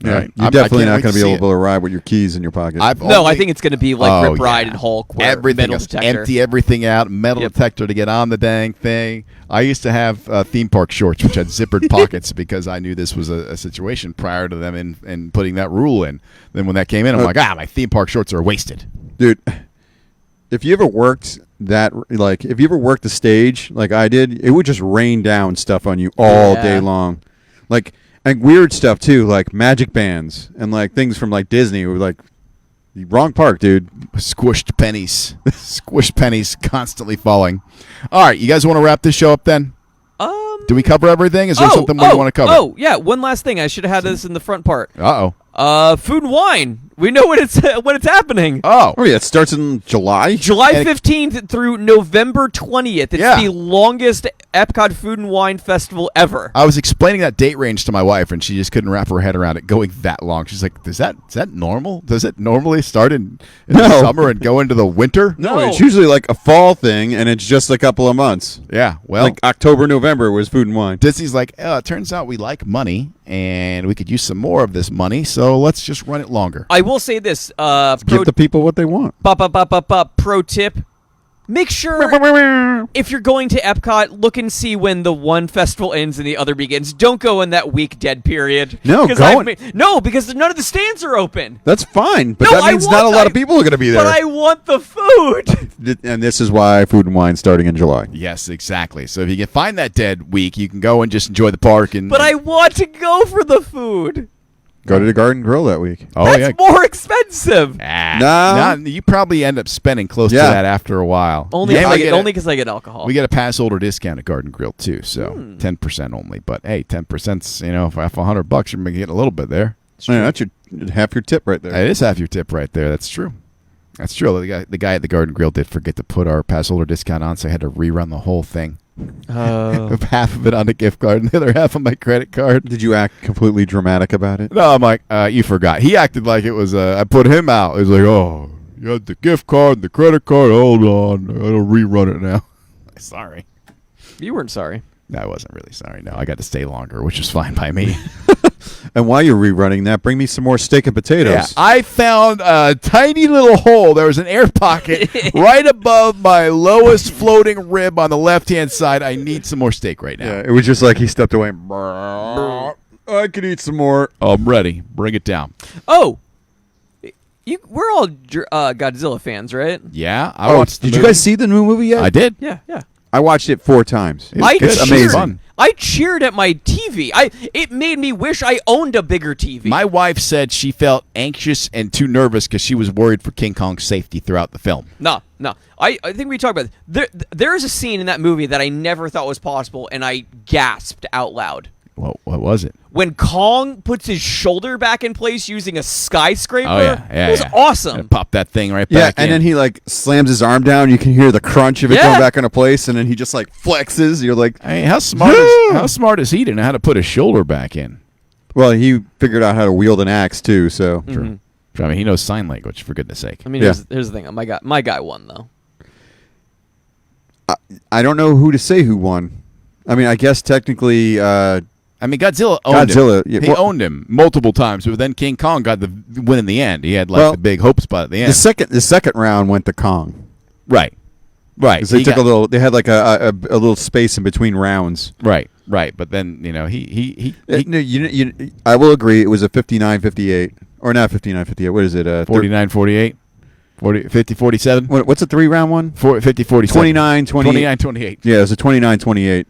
Yeah, All right. you're I definitely can't not wait going to see be it. able to ride with your keys in your pocket. No, I think it's going to be like Rip Ride yeah. and Hulk, where everything metal else, detector. empty everything out, metal Yep. detector to get on the dang thing. I used to have theme park shorts which had zippered pockets because I knew this was a situation prior to them in putting that rule in. Then when that came in, I'm like, my theme park shorts are wasted. Dude, if you ever worked the stage like I did, it would just rain down stuff on you all Yeah. day long. Like, and weird stuff too, like magic bands and like things from like Disney were like, wrong park, dude. Squished pennies. Squished pennies constantly falling. All right, you guys want to wrap this show up then? Do we cover everything? Is there something more you want to cover? Oh, yeah. One last thing. I should have had this in the front part. Uh-oh. Food and wine. We know when it's happening. Oh. Oh, yeah, it starts in July? July 15th through November 20th. It's the longest Epcot Food and Wine Festival ever. I was explaining that date range to my wife, and she just couldn't wrap her head around it going that long. She's like, is that normal? Does it normally start in the summer and go into the winter? No, it's usually like a fall thing, and it's just a couple of months. Yeah, well. Like October, November was Food and Wine. Disney's like, it turns out we like money, and we could use some more of this money, so let's just run it longer. I will say this. Give the people what they want. Pro tip. Make sure if you're going to Epcot, look and see when the one festival ends and the other begins. Don't go in that week dead period. No, because none of the stands are open. That's fine, but No, that means not a lot of people are going to be there. But I want the food. And this is why Food and Wine starting in July. Yes, exactly. So if you can find that dead week, you can go and just enjoy the park. But I want to go for the food. Go to the Garden Grill that week. Oh, That's more expensive. No. You probably end up spending close to that after a while. Only because I get alcohol. We get a pass holder discount at Garden Grill too, so 10% only. But hey, 10%'s for $100, you're getting a little bit there. Yeah, that's half your tip right there. It is half your tip right there. That's true. That's true. The guy at the Garden Grill did forget to put our pass holder discount on, so I had to rerun the whole thing. Half of it on the gift card and the other half on my credit card. Did you act completely dramatic about it? No, I'm like, you forgot. He acted like it was, I put him out. He was like, oh, you had the gift card and the credit card. Hold on. I gotta rerun it now. Sorry. You weren't sorry. No, I wasn't really sorry. No, I got to stay longer, which is fine by me. And while you're rerunning that, bring me some more steak and potatoes. Yeah, I found a tiny little hole. There was an air pocket right above my lowest floating rib on the left-hand side. I need some more steak right now. Yeah, it was just like he stepped away. I could eat some more. I'm ready. Bring it down. Oh, we're all Godzilla fans, right? Yeah, I watched. Did you guys see the new movie yet? I did. Yeah. I watched it 4 times. It's amazing. I cheered at my TV. It made me wish I owned a bigger TV. My wife said she felt anxious and too nervous because she was worried for King Kong's safety throughout the film. No. I think we talked about it. There is a scene in that movie that I never thought was possible, and I gasped out loud. What was it? When Kong puts his shoulder back in place using a skyscraper. Oh, yeah. It was awesome. And pop that thing right back in. And then he slams his arm down. You can hear the crunch of it going back into place, and then he just flexes. You're like, I mean, how smart is he to know how to put his shoulder back in? Well, he figured out how to wield an axe too. So True. I mean, he knows sign language, for goodness sake. I mean, here's the thing. My guy won though. I don't know who to say who won. I mean, I guess technically. I mean, Godzilla owned him. Yeah, he owned him multiple times, but then King Kong got the win in the end. He had the big hope spot at the end. The second round went to Kong. Right. They took a little. They had a little space in between rounds. Right. But then he I will agree. It was a 59-58 or not 59-58. What is it? 49-48. 50-47. What's a 3-round one? 50-47. 29-28. 29-28. Yeah, it was a 29-28.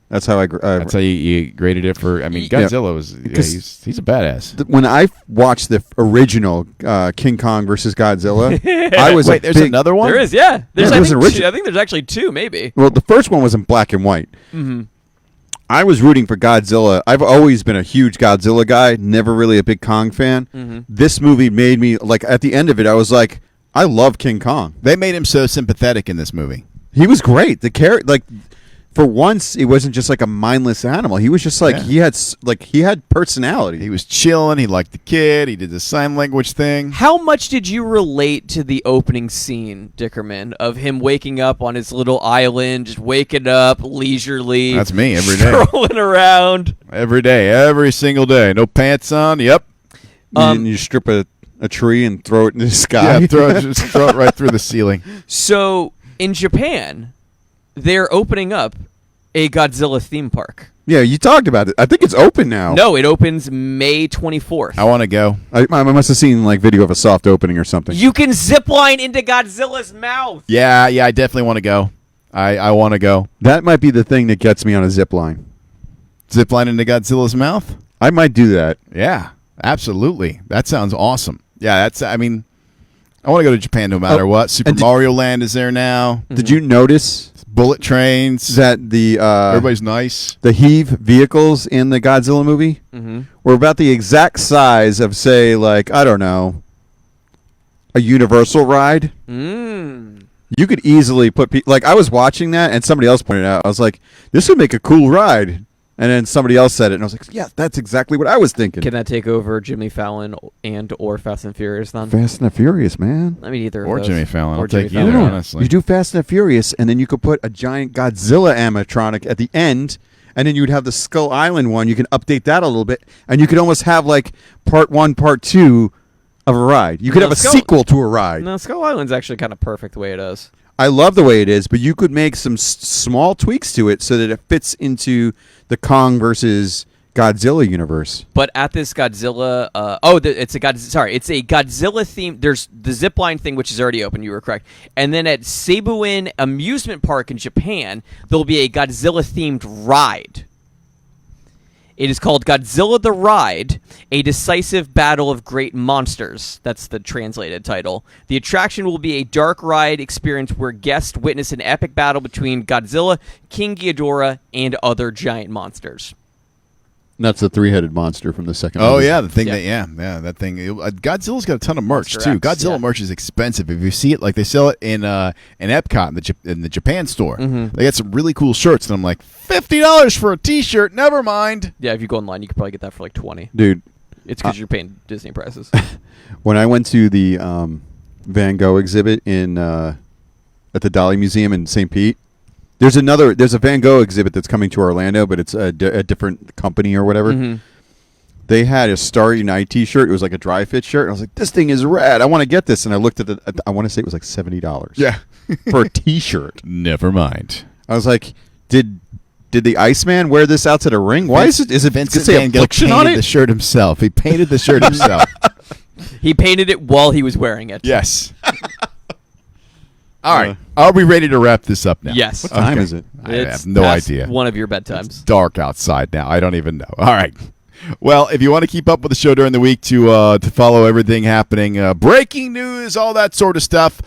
That's how That's how you graded it for. I mean, Godzilla was he's a badass. When I watched the original King Kong versus Godzilla, I was there's another one. There is, yeah. I original. think there's actually 2, maybe. Well, the first one was in black and white. Mm-hmm. I was rooting for Godzilla. I've always been a huge Godzilla guy. Never really a big Kong fan. Mm-hmm. This movie made me at the end of it. I was like, I love King Kong. They made him so sympathetic in this movie. He was great. The character, for once, it wasn't just a mindless animal. He was just he had personality. He was chilling. He liked the kid. He did the sign language thing. How much did you relate to the opening scene, Dickerman, of him waking up on his little island, just waking up leisurely? That's me every day. Strolling around. Every day. Every single day. No pants on. Yep. You strip a tree and throw it in the sky. Yeah, throw it right through the ceiling. So, in Japan, they're opening up a Godzilla theme park. Yeah, you talked about it. I think it's open now. No, it opens May 24th. I want to go. I must have seen video of a soft opening or something. You can zip line into Godzilla's mouth. Yeah, I definitely want to go. I want to go. That might be the thing that gets me on a zip line. Zip line into Godzilla's mouth? I might do that. Yeah, absolutely. That sounds awesome. Yeah, I want to go to Japan no matter what. Super Mario Land is there now. Did you notice bullet trains. That the Everybody's nice. the heave vehicles in the Godzilla movie were about the exact size of, say, like, I don't know, a Universal ride. You could easily put like, I was watching that and somebody else pointed out, I was like, this would make a cool ride. And then somebody else said it, and I was like, yeah, that's exactly what I was thinking. Can that take over Jimmy Fallon or Fast and Furious then? Fast and the Furious, man. I mean, either Or of those. Jimmy Fallon. Or I'll Jimmy take either, Fallon. honestly. You do Fast and the Furious, and then you could put a giant Godzilla animatronic at the end, and then you would have the Skull Island one. You can update that a little bit, and you could almost have, like, part 1, part 2 of a ride. You could No, have a Skull- sequel to a ride. No, Skull Island's actually kind of perfect the way it is. I love the way it is, but you could make some small tweaks to it so that it fits into the Kong versus Godzilla universe. But at this Godzilla, it's a Godzilla theme. There's the zipline thing, which is already open. You were correct. And then at Seibuin Amusement Park in Japan, there'll be a Godzilla themed ride. It is called Godzilla the Ride, A Decisive Battle of Great Monsters. That's the translated title. The attraction will be a dark ride experience where guests witness an epic battle between Godzilla, King Ghidorah, and other giant monsters. That's the three-headed monster from the second Oh movie. yeah, the thing Yeah. that thing. Godzilla's got a ton of merch Monster too. X, Godzilla yeah. merch is expensive. If you see it, like they sell it in Epcot in the Japan store. They got some really cool shirts, and I'm like, $50 for a T-shirt. Never mind. Yeah, if you go online, you could probably get that for like $20. Dude, It's because you're paying Disney prices. when I went to the Van Gogh exhibit in at the Dali Museum in St. Pete, there's a Van Gogh exhibit that's coming to Orlando, but it's a different company or whatever. They had a Starry Night T-shirt. It was like a dry fit shirt. And I was like, this thing is rad. I want to get this. And I looked at I want to say it was like $70. Yeah. For a T-shirt. Never mind. I was like, did the Iceman wear this out to the ring? Why is it Vincent say Van Gogh affliction painted on it? the shirt himself. He painted the shirt himself. He painted it while he was wearing it. Yes. All right. Are we ready to wrap this up now? Yes. What time is it? I It's have no past idea. one of your It's bedtimes. dark outside now. I don't even know. All right. Well, if you want to keep up with the show during the week to follow everything happening, breaking news, all that sort of stuff,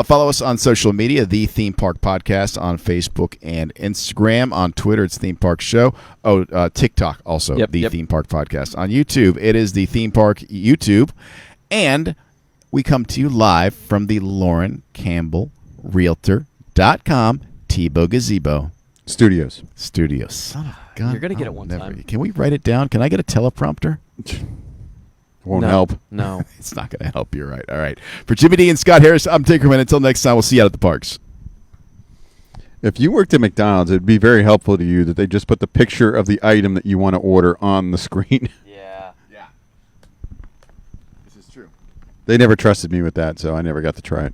follow us on social media, The Theme Park Podcast on Facebook and Instagram. On Twitter, it's Theme Park Show. TikTok also, Yep, The yep. Theme Park Podcast. On YouTube, it is The Theme Park YouTube. And we come to you live from the Lauren Campbell Realtor.com Tebow Gazebo Studios. Studios. Son of a gun. You're gonna get I'll it one never- time. Can we write it down? Can I get a teleprompter? Won't No. help. No. It's not going to help. You're right. All right. For Jimmy D and Scott Harris, I'm Dickerman. Until next time, we'll see you out at the parks. If you worked at McDonald's, it'd be very helpful to you that they just put the picture of the item that you want to order on the screen. Yeah. Yeah. This is true. They never trusted me with that, so I never got to try it.